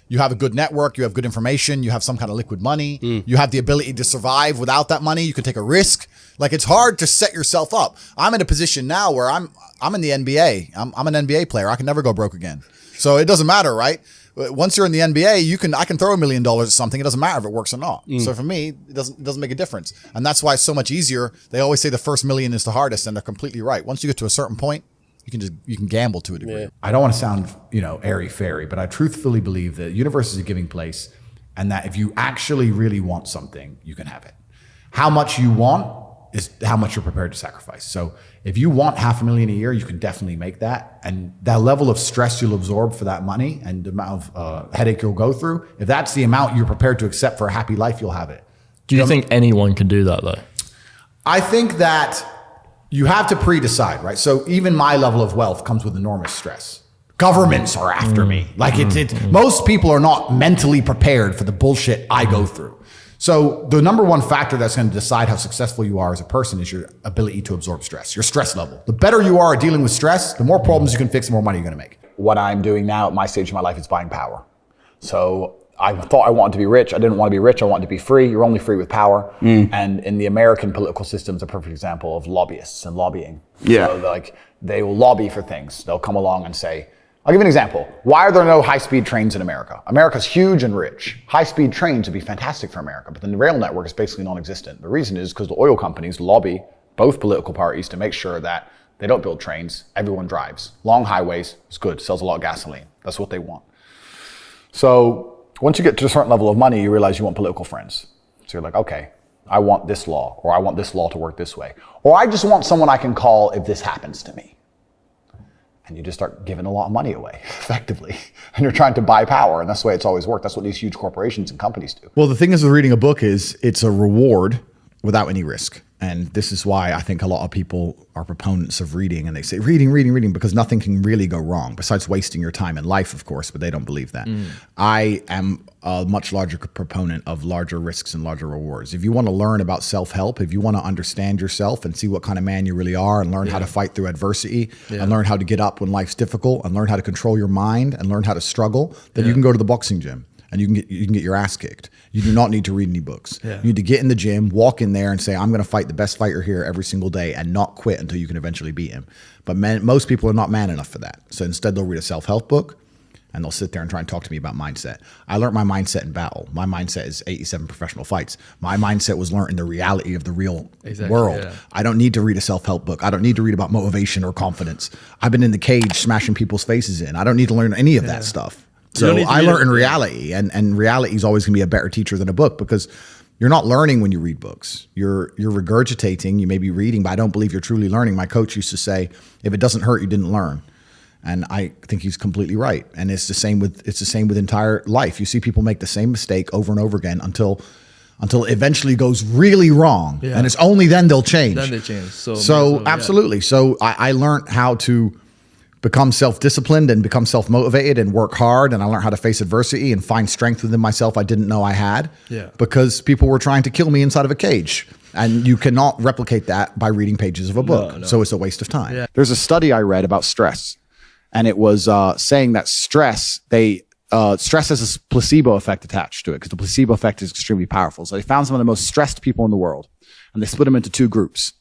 you have a good network, you have good information, you have some kind of liquid money, you have the ability to survive without that money, you can take a risk. Like, it's hard to set yourself up. I'm in a position now where I'm in the NBA. I'm an NBA player. I can never go broke again. So it doesn't matter, right? Once you're in the NBA, I can throw $1 million at something. It doesn't matter if it works or not. So for me, it doesn't make a difference. And that's why it's so much easier. They always say the first million is the hardest, and they're completely right. Once you get to a certain point, you can gamble to a degree. Yeah. I don't want to sound, airy fairy, but I truthfully believe that the universe is a giving place, and that if you actually really want something, you can have it. How much you want is how much you're prepared to sacrifice. So if you want $500,000 a year, you can definitely make that. And that level of stress you'll absorb for that money and the amount of headache you'll go through, if that's the amount you're prepared to accept for a happy life, you'll have it. Do you think anyone can do that though? I think that you have to pre-decide, right? So even my level of wealth comes with enormous stress. Governments are after me. Like most people are not mentally prepared for the bullshit I go through. So the number one factor that's going to decide how successful you are as a person is your ability to absorb stress, your stress level. The better you are at dealing with stress, the more problems you can fix, the more money you're going to make. What I'm doing now at my stage of my life is buying power. So I thought I wanted to be rich. I didn't want to be rich. I wanted to be free. You're only free with power. And in the American political system, it's a perfect example of lobbyists and lobbying. Yeah. So like they will lobby for things. They'll come along and say, I'll give you an example. Why are there no high-speed trains in America? America's huge and rich. High-speed trains would be fantastic for America, but the rail network is basically non-existent. The reason is because the oil companies lobby both political parties to make sure that they don't build trains. Everyone drives. Long highways, it's good. Sells a lot of gasoline. That's what they want. So once you get to a certain level of money, you realize you want political friends. So you're like, okay, I want this law, or I want this law to work this way. Or I just want someone I can call if this happens to me. And you just start giving a lot of money away, effectively. And you're trying to buy power, and that's the way it's always worked. That's what these huge corporations and companies do. Well, the thing is with reading a book is it's a reward without any risk. And this is why I think a lot of people are proponents of reading, and they say reading, because nothing can really go wrong besides wasting your time in life, of course, but they don't believe that. I am a much larger proponent of larger risks and larger rewards. If you want to learn about self-help, if you want to understand yourself and see what kind of man you really are and learn how to fight through adversity and learn how to get up when life's difficult and learn how to control your mind and learn how to struggle, then you can go to the boxing gym. And you can get your ass kicked. You do not need to read any books. You need to get in the gym, walk in there and say, I'm going to fight the best fighter here every single day and not quit until you can eventually beat him. But most people are not man enough for that. So instead they'll read a self-help book and they'll sit there and try and talk to me about mindset. I learned my mindset in battle. My mindset is 87 professional fights. My mindset was learned in the reality of the real world. I don't need to read a self-help book. I don't need to read about motivation or confidence. I've been in the cage smashing people's faces in. I don't need to learn any of that stuff. So I learned in reality, and reality is always going to be a better teacher than a book, because you're not learning when you read books. You're regurgitating. You may be reading, but I don't believe you're truly learning. My coach used to say, if it doesn't hurt, you didn't learn. And I think he's completely right. And it's the same with entire life. You see people make the same mistake over and over again until it eventually goes really wrong. And it's only then they'll change. Then they change. So absolutely. So I learned how to become self-disciplined and become self-motivated and work hard. And I learned how to face adversity and find strength within myself I didn't know I had, because people were trying to kill me inside of a cage. And you cannot replicate that by reading pages of a book. So it's a waste of time. There's a study I read about stress, and it was saying that stress has a placebo effect attached to it, because the placebo effect is extremely powerful. So they found some of the most stressed people in the world, and they split them into two groups.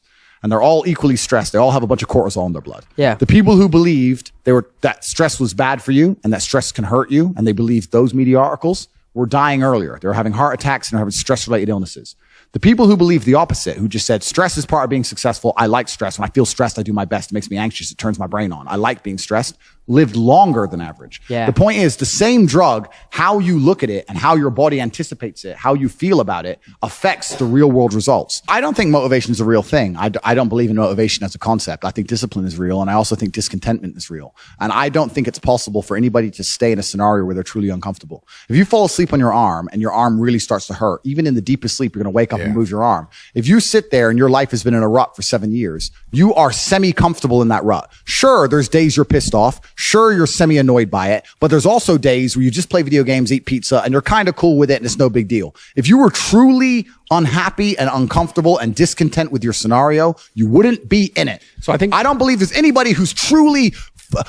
And they're all equally stressed. They all have a bunch of cortisol in their blood. The people who believed that stress was bad for you and that stress can hurt you, and they believed those media articles, were dying earlier. They were having heart attacks and having stress-related illnesses. The people who believed the opposite, who just said, stress is part of being successful. I like stress. When I feel stressed, I do my best. It makes me anxious. It turns my brain on. I like being stressed. Lived longer than average. The point is, the same drug, how you look at it and how your body anticipates it, how you feel about it, affects the real world results. I don't think motivation is a real thing. I don't believe in motivation as a concept. I think discipline is real, and I also think discontentment is real. And I don't think it's possible for anybody to stay in a scenario where they're truly uncomfortable. If you fall asleep on your arm and your arm really starts to hurt, even in the deepest sleep, you're going to wake up and move your arm. If you sit there and your life has been in a rut for 7 years, you are semi-comfortable in that rut. Sure, there's days you're pissed off. Sure, you're semi-annoyed by it, but there's also days where you just play video games, eat pizza, and you're kind of cool with it, and it's no big deal. If you were truly unhappy and uncomfortable and discontent with your scenario, you wouldn't be in it. So I don't believe there's anybody who's truly,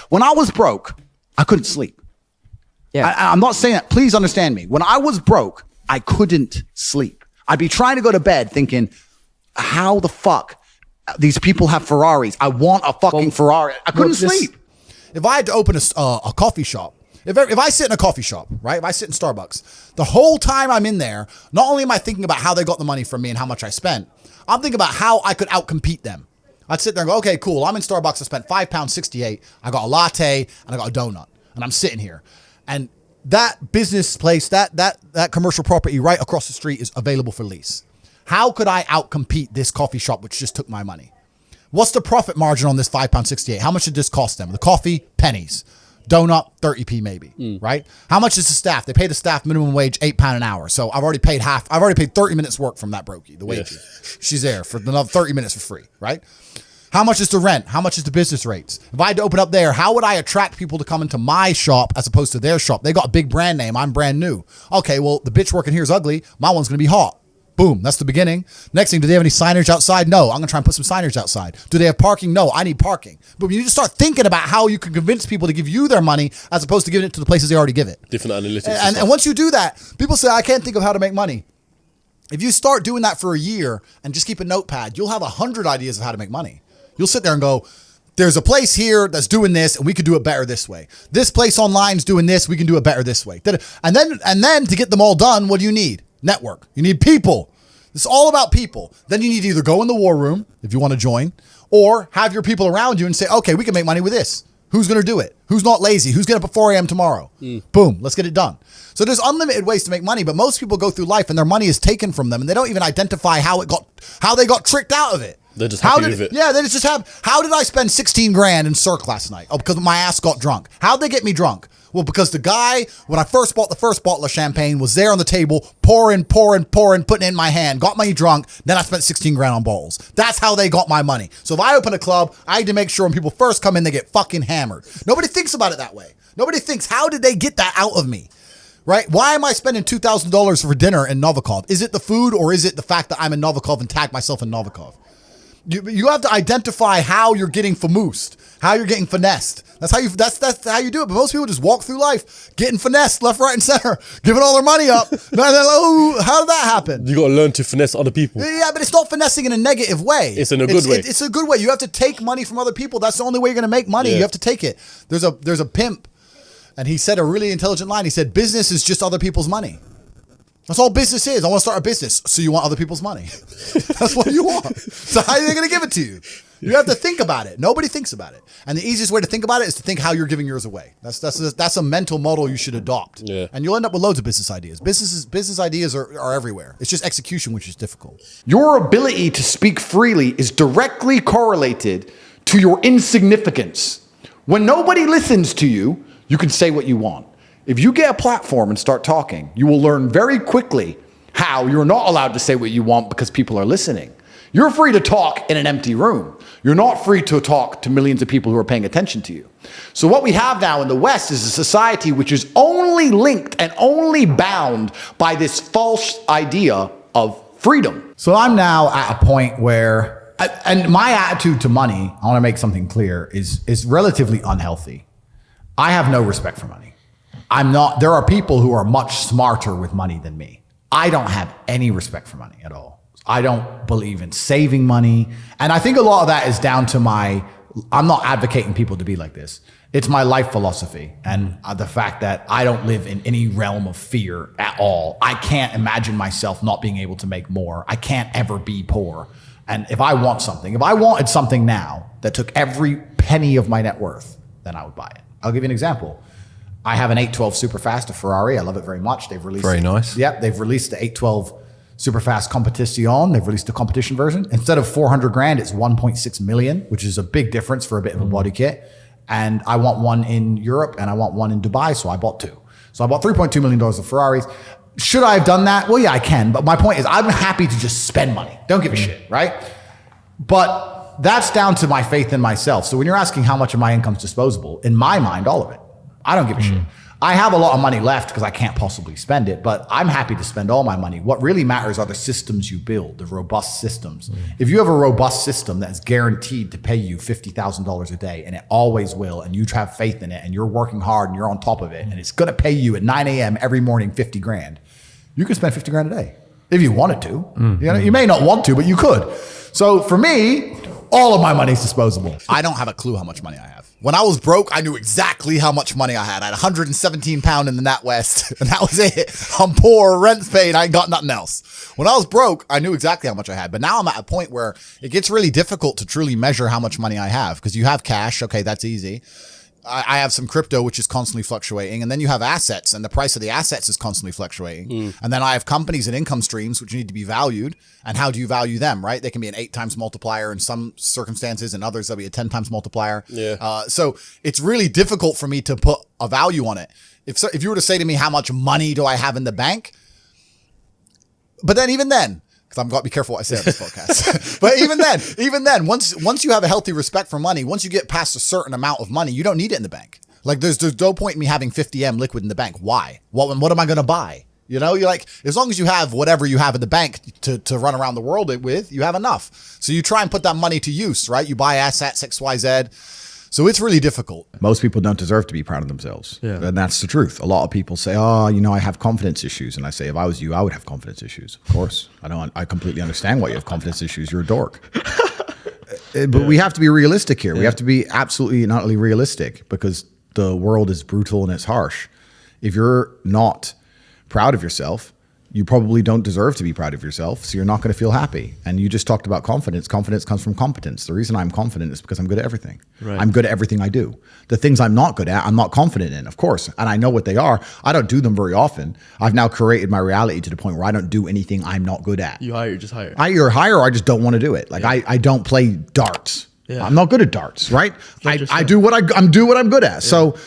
when I was broke, I couldn't sleep. I'm not saying that. Please understand me. When I was broke, I couldn't sleep. I'd be trying to go to bed thinking, how the fuck these people have Ferraris? I want a fucking Ferrari. I couldn't sleep. If I had to open a coffee shop, if I sit in a coffee shop, right? If I sit in Starbucks, the whole time I'm in there, not only am I thinking about how they got the money from me and how much I spent, I'm thinking about how I could outcompete them. I'd sit there and go, okay, cool. I'm in Starbucks. I spent £5.68. I got a latte and I got a donut, and I'm sitting here. And that business place, that commercial property right across the street is available for lease. How could I outcompete this coffee shop, which just took my money? What's the profit margin on this £5.68? How much did this cost them? The coffee, pennies. Donut, 30p maybe, right? How much is the staff? They pay the staff minimum wage £8 an hour. So I've already paid 30 minutes work from that brokey, the wages. She's there for another 30 minutes for free, right? How much is the rent? How much is the business rates? If I had to open up there, how would I attract people to come into my shop as opposed to their shop? They got a big brand name. I'm brand new. Okay, well, the bitch working here is ugly. My one's going to be hot. Boom, that's the beginning. Next thing, do they have any signage outside? No, I'm going to try and put some signage outside. Do they have parking? No, I need parking. But you just start thinking about how you can convince people to give you their money as opposed to giving it to the places they already give it. Different analytics. And once you do that, people say, I can't think of how to make money. If you start doing that for a year and just keep a notepad, you'll have 100 ideas of how to make money. You'll sit there and go, there's a place here that's doing this and we could do it better this way. This place online is doing this, we can do it better this way. And then to get them all done, what do you need? Network. You need people. It's all about people. Then you need to either go in the war room if you want to join, or have your people around you and say, okay, we can make money with this. Who's going to do it? Who's not lazy? Who's getting up at 4 a.m. tomorrow? Boom, let's get it done. So there's unlimited ways to make money, but most people go through life and their money is taken from them and they don't even identify how they got tricked out of it. They're just happy with it. Yeah, they just have, how did I spend 16 grand in Cirque last night? Oh, because my ass got drunk. How'd they get me drunk? Well, because the guy, when I first bought the first bottle of champagne, was there on the table, pouring, putting it in my hand, got me drunk, then I spent 16 grand on bottles. That's how they got my money. So if I open a club, I need to make sure when people first come in, they get fucking hammered. Nobody thinks about it that way. Nobody thinks, how did they get that out of me? Right? Why am I spending $2,000 for dinner in Novikov? Is it the food or is it the fact that I'm in Novikov and tag myself in Novikov? You have to identify how you're getting famoosed, how you're getting finessed. That's how you do it. But most people just walk through life getting finessed left, right, and center, giving all their money up. And they're like, oh, how did that happen? You got to learn to finesse other people. Yeah, but it's not finessing in a negative way. It's in a good way. It's a good way. You have to take money from other people. That's the only way you're going to make money. Yeah. You have to take it. There's a pimp, and he said a really intelligent line. He said, business is just other people's money. That's all business is. I want to start a business. So you want other people's money. That's what you want. So how are they going to give it to you? You have to think about it. Nobody thinks about it. And the easiest way to think about it is to think how you're giving yours away. That's a mental model you should adopt. Yeah. And you'll end up with loads of business ideas. Business ideas are everywhere. It's just execution, which is difficult. Your ability to speak freely is directly correlated to your insignificance. When nobody listens to you, you can say what you want. If you get a platform and start talking, you will learn very quickly how you're not allowed to say what you want because people are listening. You're free to talk in an empty room. You're not free to talk to millions of people who are paying attention to you. So what we have now in the West is a society which is only linked and only bound by this false idea of freedom. So I'm now at a point where, and my attitude to money, I want to make something clear, is relatively unhealthy. I have no respect for money. There are people who are much smarter with money than me. I don't have any respect for money at all. I don't believe in saving money. And I think a lot of that is down to I'm not advocating people to be like this. It's my life philosophy and the fact that I don't live in any realm of fear at all. I can't imagine myself not being able to make more. I can't ever be poor. And if I wanted something now that took every penny of my net worth, then I would buy it. I'll give you an example. I have an 812 Superfast, a Ferrari. I love it very much. They've released Very nice. Yep, they've released the 812 Superfast Competition. They've released a competition version. Instead of 400 grand, it's 1.6 million, which is a big difference for a bit of a body kit. And I want one in Europe and I want one in Dubai, so I bought two. So I bought $3.2 million of Ferraris. Should I have done that? Well, yeah, I can. But my point is, I'm happy to just spend money. Don't give a shit, right? But that's down to my faith in myself. So when you're asking how much of my income is disposable, in my mind, all of it. I don't give a shit. I have a lot of money left because I can't possibly spend it, but I'm happy to spend all my money. What really matters are the systems you build, the robust systems. If you have a robust system that's guaranteed to pay you $50,000 a day, and it always will, and you have faith in it, and you're working hard and you're on top of it, and it's going to pay you at 9 a.m. every morning 50 grand, you can spend 50 grand a day if you wanted to. You know, you may not want to, but you could. So for me, all of my money is disposable. I don't have a clue how much money I have. When I was broke, I knew exactly how much money I had. I had 117 pound in the NatWest, and that was it. I'm poor, rent's paid, I ain't got nothing else. When I was broke, I knew exactly how much I had. But now I'm at a point where it gets really difficult to truly measure how much money I have, because you have cash. Okay, that's easy. I have some crypto, which is constantly fluctuating. And then you have assets, and the price of the assets is constantly fluctuating. And then I have companies and income streams, which need to be valued. And how do you value them, right? They can be an 8 times multiplier in some circumstances, and others they'll be a 10 times multiplier. Yeah. So it's really difficult for me to put a value on it. If you were to say to me, how much money do I have in the bank? But then even then, because I've got to be careful what I say on this podcast. But even then, once you have a healthy respect for money, once you get past a certain amount of money, you don't need it in the bank. Like there's no point in me having 50M liquid in the bank. Why? What am I going to buy? You know, you're like, as long as you have whatever you have in the bank to run around the world with, you have enough. So you try and put that money to use, right? You buy assets, XYZ. So it's really difficult. Most people don't deserve to be proud of themselves. Yeah. And that's the truth. A lot of people say, oh, you know, I have confidence issues. And I say, if I was you, I would have confidence issues. Of course. I completely understand why you have confidence issues. You're a dork. But we have to be realistic here. We have to be absolutely and utterly realistic because the world is brutal and it's harsh. If you're not proud of yourself, you probably don't deserve to be proud of yourself, so you're not going to feel happy. And you just talked about confidence. Confidence comes from competence. The reason I'm confident is because I'm good at everything. Right. I'm good at everything I do. The things I'm not good at, I'm not confident in, of course. And I know what they are. I don't do them very often. I've now created my reality to the point where I don't do anything I'm not good at. You hire, just hire. I either hire or I just don't want to do it. Like I don't play darts. Yeah. I'm not good at darts, right? I do what I'm good at. Yeah. So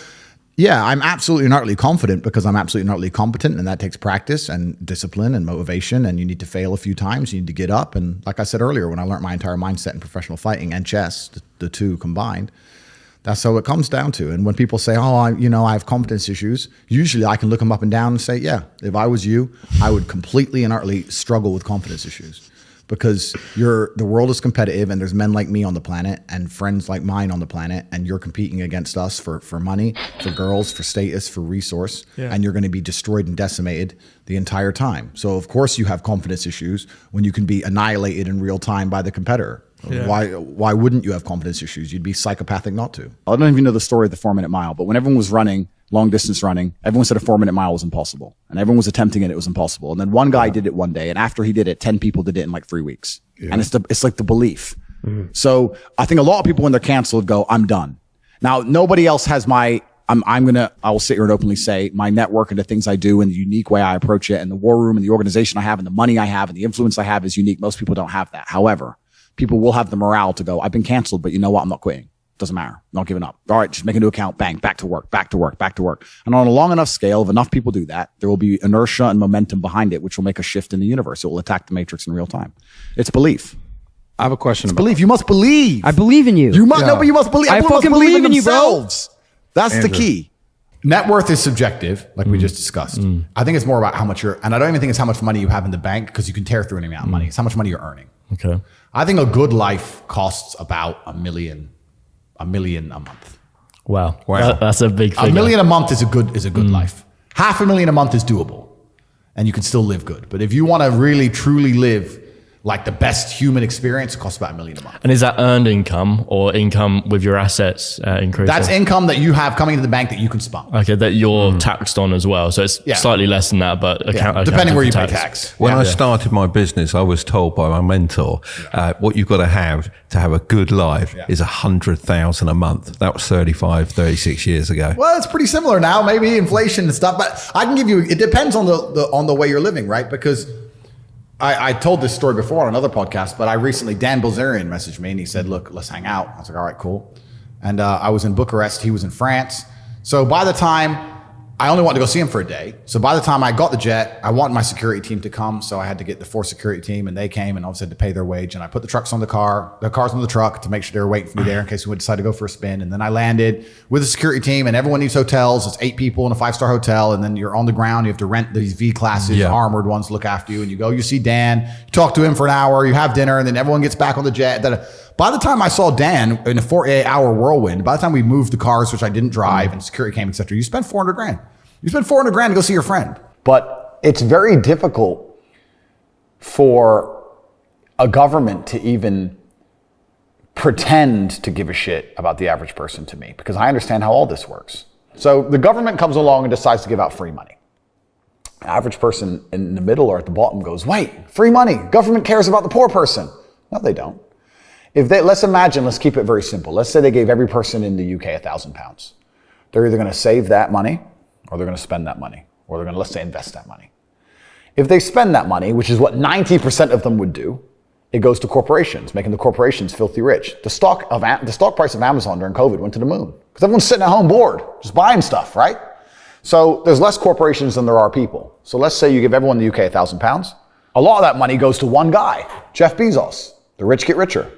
yeah, I'm absolutely and utterly confident because I'm absolutely and utterly competent, and that takes practice and discipline and motivation, and you need to fail a few times. You need to get up, and like I said earlier, when I learned my entire mindset in professional fighting and chess, the two combined, that's how it comes down to. And when people say, oh, I have competence issues, usually I can look them up and down and say, yeah, if I was you, I would completely and utterly struggle with confidence issues. Because the world is competitive and there's men like me on the planet and friends like mine on the planet, and you're competing against us for money, for girls, for status, for resource, and you're going to be destroyed and decimated the entire time. So of course you have confidence issues when you can be annihilated in real time by the competitor. Yeah. Why wouldn't you have confidence issues? You'd be psychopathic not to. I don't even know the story of the 4-minute mile, but when everyone was running, long distance running, everyone said a 4-minute mile was impossible. And everyone was attempting it, it was impossible. And then one guy did it one day, and after he did it, 10 people did it in like 3 weeks. Yeah. And it's like the belief. Mm-hmm. So I think a lot of people when they're canceled go, I'm done. Now, nobody else has I will sit here and openly say my network and the things I do and the unique way I approach it and the war room and the organization I have and the money I have and the influence I have is unique. Most people don't have that. However, people will have the morale to go, I've been canceled, but you know what? I'm not quitting. Doesn't matter. Not giving up. All right, just make a new account. Bang, back to work, back to work, back to work. And on a long enough scale, if enough people do that, there will be inertia and momentum behind it, which will make a shift in the universe. It will attack the matrix in real time. It's belief. I have a question. It's belief. You must believe. I believe in you. You must no, but you must believe. I fucking believe in you, bro. That's Andrew. The key. Net worth is subjective, like we just discussed. I think it's more about how much and I don't even think it's how much money you have in the bank because you can tear through any amount of money. It's how much money you're earning. Okay. I think a good life costs about $1 million a month. Wow. That's a big figure. $1 million a month is a good life. $500,000 a month is doable and you can still live good. But if you want to really truly live like the best human experience, it costs about $1 million a month. And is that earned income or income with your assets increasing? That's income that you have coming into the bank that you can spend. Okay, that you're taxed on as well. So it's slightly less than that, but depending where you pay tax. When I started my business, I was told by my mentor, what you've got to have a good life is 100,000 a month. That was 36 years ago. Well, it's pretty similar now, maybe inflation and stuff, but I can give you, it depends on the way you're living, right? Because I told this story before on another podcast, but Dan Bilzerian messaged me and he said, look, let's hang out. I was like, all right, cool. And I was in Bucharest. He was in France. So by the time, I only wanted to go see him for a day. So by the time I got the jet, I wanted my security team to come. So I had to get the 4 security team and they came and obviously had to pay their wage. And I put the cars on the truck to make sure they were waiting for me there in case we would decide to go for a spin. And then I landed with the security team and everyone needs hotels. It's 8 people in a 5-star hotel. And then you're on the ground. You have to rent these V classes, armored ones to look after you. And you go, you see Dan, you talk to him for an hour, you have dinner, and then everyone gets back on the jet. By the time I saw Dan in a 48-hour whirlwind, by the time we moved the cars, which I didn't drive, and security came, et cetera, you spent $400,000. You spend $400,000 to go see your friend. But it's very difficult for a government to even pretend to give a shit about the average person to me, because I understand how all this works. So the government comes along and decides to give out free money. The average person in the middle or at the bottom goes, wait, free money. Government cares about the poor person. No, they don't. Let's keep it very simple. Let's say they gave every person in the UK £1,000. They're either going to save that money or they're going to spend that money, or they're going to, let's say, invest that money. If they spend that money, which is what 90% of them would do, it goes to corporations, making the corporations filthy rich. The stock price of Amazon during COVID went to the moon because everyone's sitting at home bored, just buying stuff, right? So there's less corporations than there are people. So let's say you give everyone in the UK £1,000. A lot of that money goes to one guy, Jeff Bezos. The rich get richer,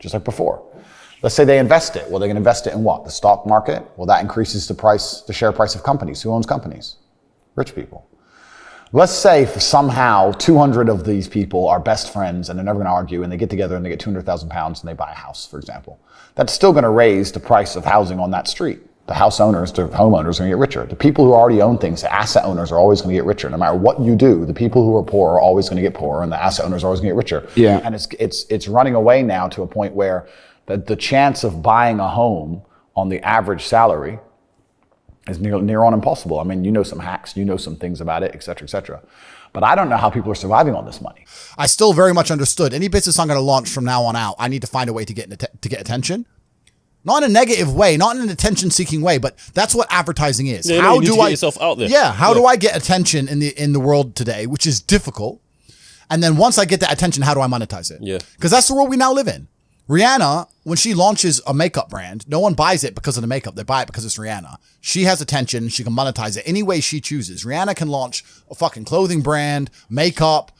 just like before. Let's say they invest it. Well, they're going to invest it in what? The stock market? Well, that increases the share price of companies. Who owns companies? Rich people. Let's say somehow 200 of these people are best friends and they're never going to argue, and they get together and they get 200,000 pounds and they buy a house, for example. That's still going to raise the price of housing on that street. The house owners, the homeowners are going to get richer. The people who already own things, the asset owners are always going to get richer. No matter what you do, the people who are poor are always going to get poorer, and the asset owners are always going to get richer. Yeah. And it's running away now to a point where the chance of buying a home on the average salary is near on impossible. I mean, you know some hacks, you know some things about it, et cetera, et cetera. But I don't know how people are surviving on this money. I still very much understood. Any business I'm going to launch from now on out, I need to find a way to get attention. Not in a negative way, not in an attention-seeking way, but that's what advertising is. Yeah, how you need do to get I yourself out there? Yeah, how do I get attention in the world today, which is difficult? And then once I get that attention, how do I monetize it? Yeah. Because that's the world we now live in. Rihanna, when she launches a makeup brand, no one buys it because of the makeup. They buy it because it's Rihanna. She has attention. She can monetize it any way she chooses. Rihanna can launch a fucking clothing brand, makeup,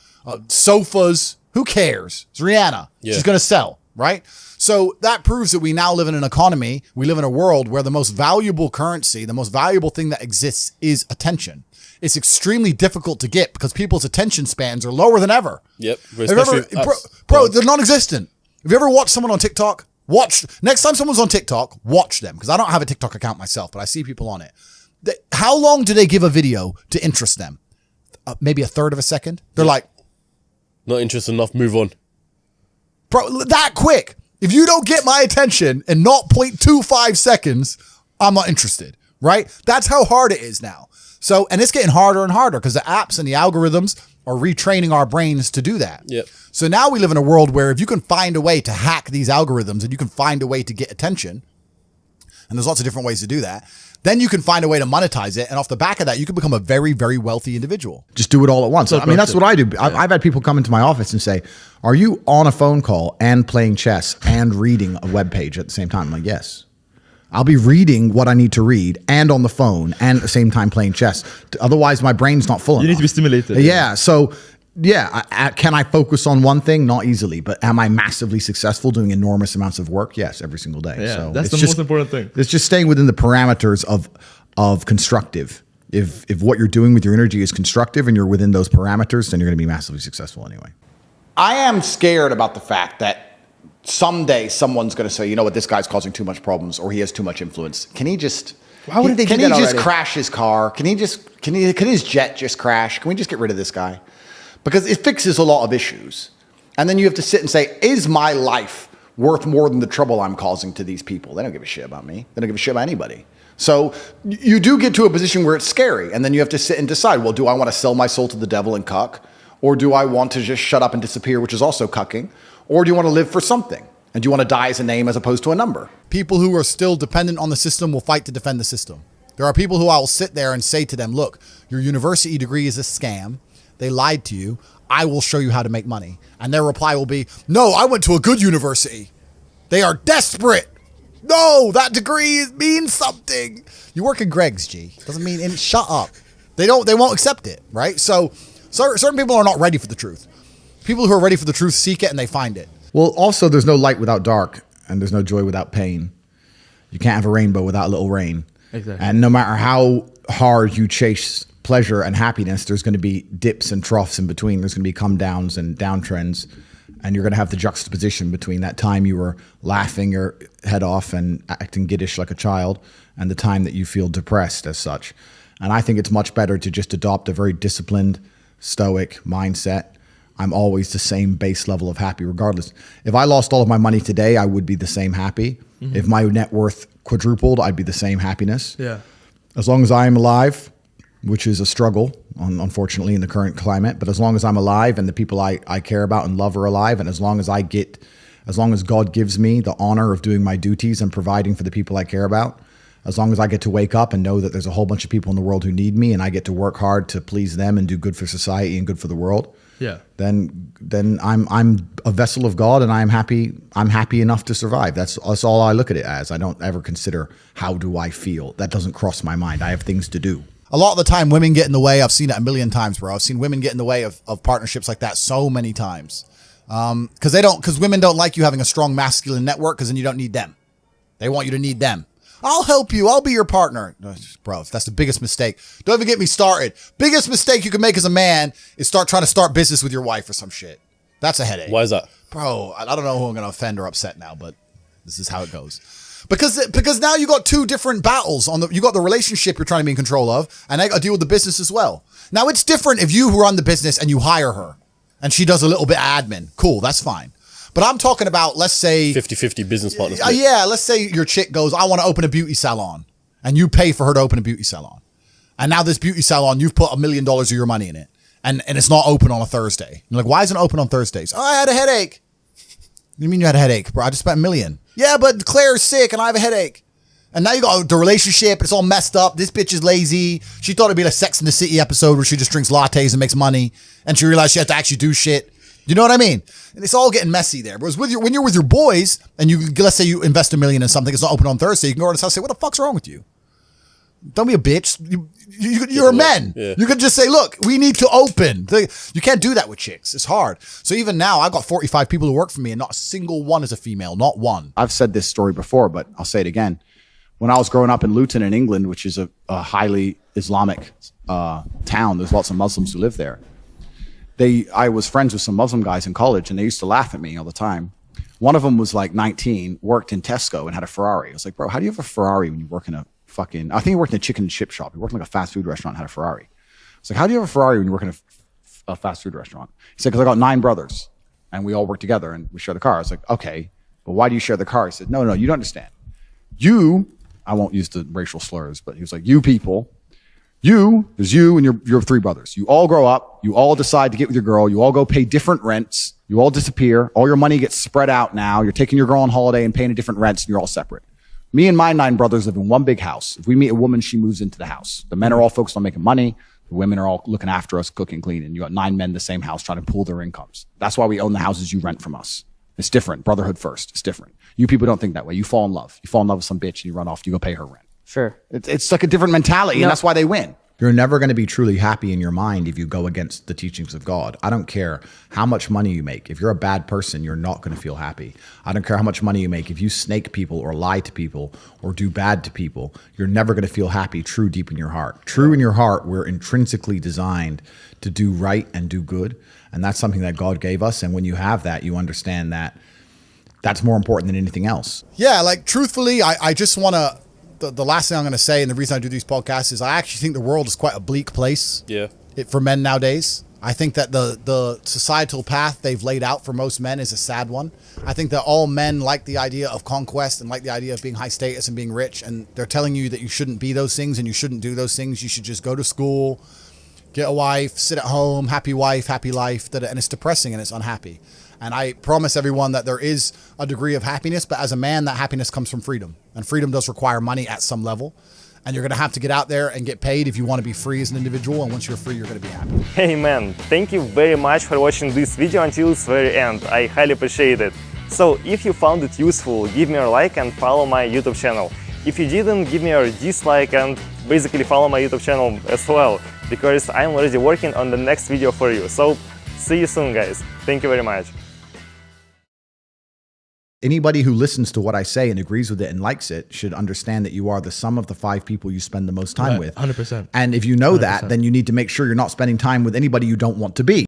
sofas. Who cares? It's Rihanna. Yeah. She's going to sell, right? So that proves that we now live in an economy. We live in a world where the most valuable currency, the most valuable thing that exists is attention. It's extremely difficult to get because people's attention spans are lower than ever. Yep. Bro, they're non-existent. Have you ever watched someone on TikTok? Next time someone's on TikTok, watch them. Because I don't have a TikTok account myself, but I see people on it. How long do they give a video to interest them? Maybe a third of a second? They're like, not interested enough, move on. Bro, that quick. If you don't get my attention in 0.25 seconds, I'm not interested, right? That's how hard it is now. So, and it's getting harder and harder because the apps and the algorithms are retraining our brains to do that. Yep. So now we live in a world where if you can find a way to hack these algorithms and you can find a way to get attention, and there's lots of different ways to do that, then you can find a way to monetize it. And off the back of that, you can become a very, very wealthy individual. Just do it all at once. I mean, that's what I do. I've had people come into my office and say, are you on a phone call and playing chess and reading a web page at the same time? I'm like, yes. I'll be reading what I need to read and on the phone and at the same time playing chess. Otherwise, my brain's not full enough. You need to be stimulated. Yeah. So, yeah, can I focus on one thing? Not easily. But am I massively successful doing enormous amounts of work? Yes, every single day. Yeah, so that's the most important thing. It's just staying within the parameters of constructive. If what you're doing with your energy is constructive and you're within those parameters, then you're going to be massively successful anyway. I am scared about the fact that someday someone's going to say, you know what, this guy's causing too much problems or he has too much influence. Can he just... Why wouldn't they do Can that he just already? crash his car? Can his jet just crash? Can we just get rid of this guy? Because it fixes a lot of issues. And then you have to sit and say, is my life worth more than the trouble I'm causing to these people? They don't give a shit about me. They don't give a shit about anybody. So you do get to a position where it's scary. And then you have to sit and decide, well, do I want to sell my soul to the devil and cuck? Or do I want to just shut up and disappear, which is also cucking? Or do you want to live for something? And do you want to die as a name as opposed to a number? People who are still dependent on the system will fight to defend the system. There are people who I will sit there and say to them, look, your university degree is a scam. They lied to you. I will show you how to make money. And their reply will be, no, I went to a good university. They are desperate. No, that degree means something. You work at Greg's, G. Doesn't mean, and shut up. They won't accept it, right? So certain people are not ready for the truth. People who are ready for the truth seek it and they find it. Well, also, there's no light without dark, and there's no joy without pain. You can't have a rainbow without a little rain. Exactly. And no matter how hard you chase pleasure and happiness, there's going to be dips and troughs in between. There's going to be come downs and downtrends. And you're going to have the juxtaposition between that time you were laughing your head off and acting giddish like a child and the time that you feel depressed as such. And I think it's much better to just adopt a very disciplined, stoic mindset. I'm always the same base level of happy regardless. If I lost all of my money today, I would be the same happy. Mm-hmm. If my net worth quadrupled, I'd be the same happiness. Yeah. As long as I am alive, which is a struggle, unfortunately, in the current climate. But as long as I'm alive and the people I care about and love are alive, and as long as God gives me the honor of doing my duties and providing for the people I care about, as long as I get to wake up and know that there's a whole bunch of people in the world who need me and I get to work hard to please them and do good for society and good for the world, then I'm a vessel of God and I'm happy enough to survive. That's all I look at it as. I don't ever consider how do I feel. That doesn't cross my mind. I have things to do. A lot of the time, women get in the way. I've seen it a million times, bro. I've seen women get in the way of partnerships like that so many times. Because women don't like you having a strong masculine network because then you don't need them. They want you to need them. I'll help you. I'll be your partner. Bro, that's the biggest mistake. Don't even get me started. Biggest mistake you can make as a man is trying to start business with your wife or some shit. That's a headache. Why is that? Bro, I don't know who I'm going to offend or upset now, but this is how it goes. Because now you got two different battles you got the relationship you're trying to be in control of, and I got to deal with the business as well. Now it's different if you run the business and you hire her and she does a little bit of admin. Cool, that's fine. But I'm talking about, let's say 50-50 business partners. Yeah, let's say your chick goes, I want to open a beauty salon, and you pay for her to open a beauty salon. And now this beauty salon, you've put $1 million of your money in it, and it's not open on a Thursday. You're like, why isn't it open on Thursdays? Oh, I had a headache. What do you mean you had a headache, bro? I just spent $1 million. Yeah, but Claire's sick and I have a headache. And now you got the relationship. It's all messed up. This bitch is lazy. She thought it'd be a Sex in the City episode where she just drinks lattes and makes money. And she realized she had to actually do shit. You know what I mean? And it's all getting messy there. Whereas when you're with your boys and let's say you invest $1 million in something, it's not open on Thursday. You can go over to his house and say, what the fuck's wrong with you? Don't be a bitch. You're a man. Yeah. You can just say, look, we need to open. You can't do that with chicks. It's hard. So even now, I've got 45 people who work for me and not a single one is a female. Not one. I've said this story before, but I'll say it again. When I was growing up in Luton in England, which is a highly Islamic town, there's lots of Muslims who live there. I was friends with some Muslim guys in college, and they used to laugh at me all the time. One of them was like 19, worked in Tesco and had a Ferrari. I was like, bro, how do you have a Ferrari when you work in a I think he worked in a chicken and chip shop. He worked in like a fast food restaurant and had a Ferrari. It's like, how do you have a Ferrari when you work in a fast food restaurant? He said, because I got 9 brothers and we all work together and we share the car. I was like, okay, but why do you share the car? He said, no, you don't understand. I won't use the racial slurs, but he was like, you people, there's you and your 3 brothers. You all grow up. You all decide to get with your girl. You all go pay different rents. You all disappear. All your money gets spread out now. You're taking your girl on holiday and paying a different rents and you're all separate. Me and my 9 brothers live in one big house. If we meet a woman, she moves into the house. The men are all focused on making money. The women are all looking after us, cooking, cleaning. You got 9 men in the same house trying to pool their incomes. That's why we own the houses you rent from us. It's different. Brotherhood first. It's different. You people don't think that way. You fall in love. You fall in love with some bitch and you run off. You go pay her rent. Sure. It's like a different mentality, and that's why they win. You're never going to be truly happy in your mind if you go against the teachings of God. I don't care how much money you make. If you're a bad person, you're not going to feel happy. I don't care how much money you make. If you snake people or lie to people or do bad to people, you're never going to feel happy true deep in your heart. True in your heart, we're intrinsically designed to do right and do good. And that's something that God gave us. And when you have that, you understand that that's more important than anything else. Yeah, like truthfully, I just want to... The last thing I'm going to say, and the reason I do these podcasts, is I actually think the world is quite a bleak place for men nowadays. I think that the societal path they've laid out for most men is a sad one. I think that all men like the idea of conquest and like the idea of being high status and being rich, and they're telling you that you shouldn't be those things and you shouldn't do those things. You should just go to school, get a wife, sit at home, happy wife, happy life, and it's depressing and it's unhappy. And I promise everyone that there is a degree of happiness, but as a man, that happiness comes from freedom. And freedom does require money at some level. And you're going to have to get out there and get paid if you want to be free as an individual. And once you're free, you're going to be happy. Hey man, thank you very much for watching this video until its very end. I highly appreciate it. So if you found it useful, give me a like and follow my YouTube channel. If you didn't, give me a dislike and basically follow my YouTube channel as well, because I'm already working on the next video for you. So see you soon, guys. Thank you very much. Anybody who listens to what I say and agrees with it and likes it should understand that you are the sum of the 5 people you spend the most time with. 100%. And if you know 100%. that, then you need to make sure you're not spending time with anybody you don't want to be.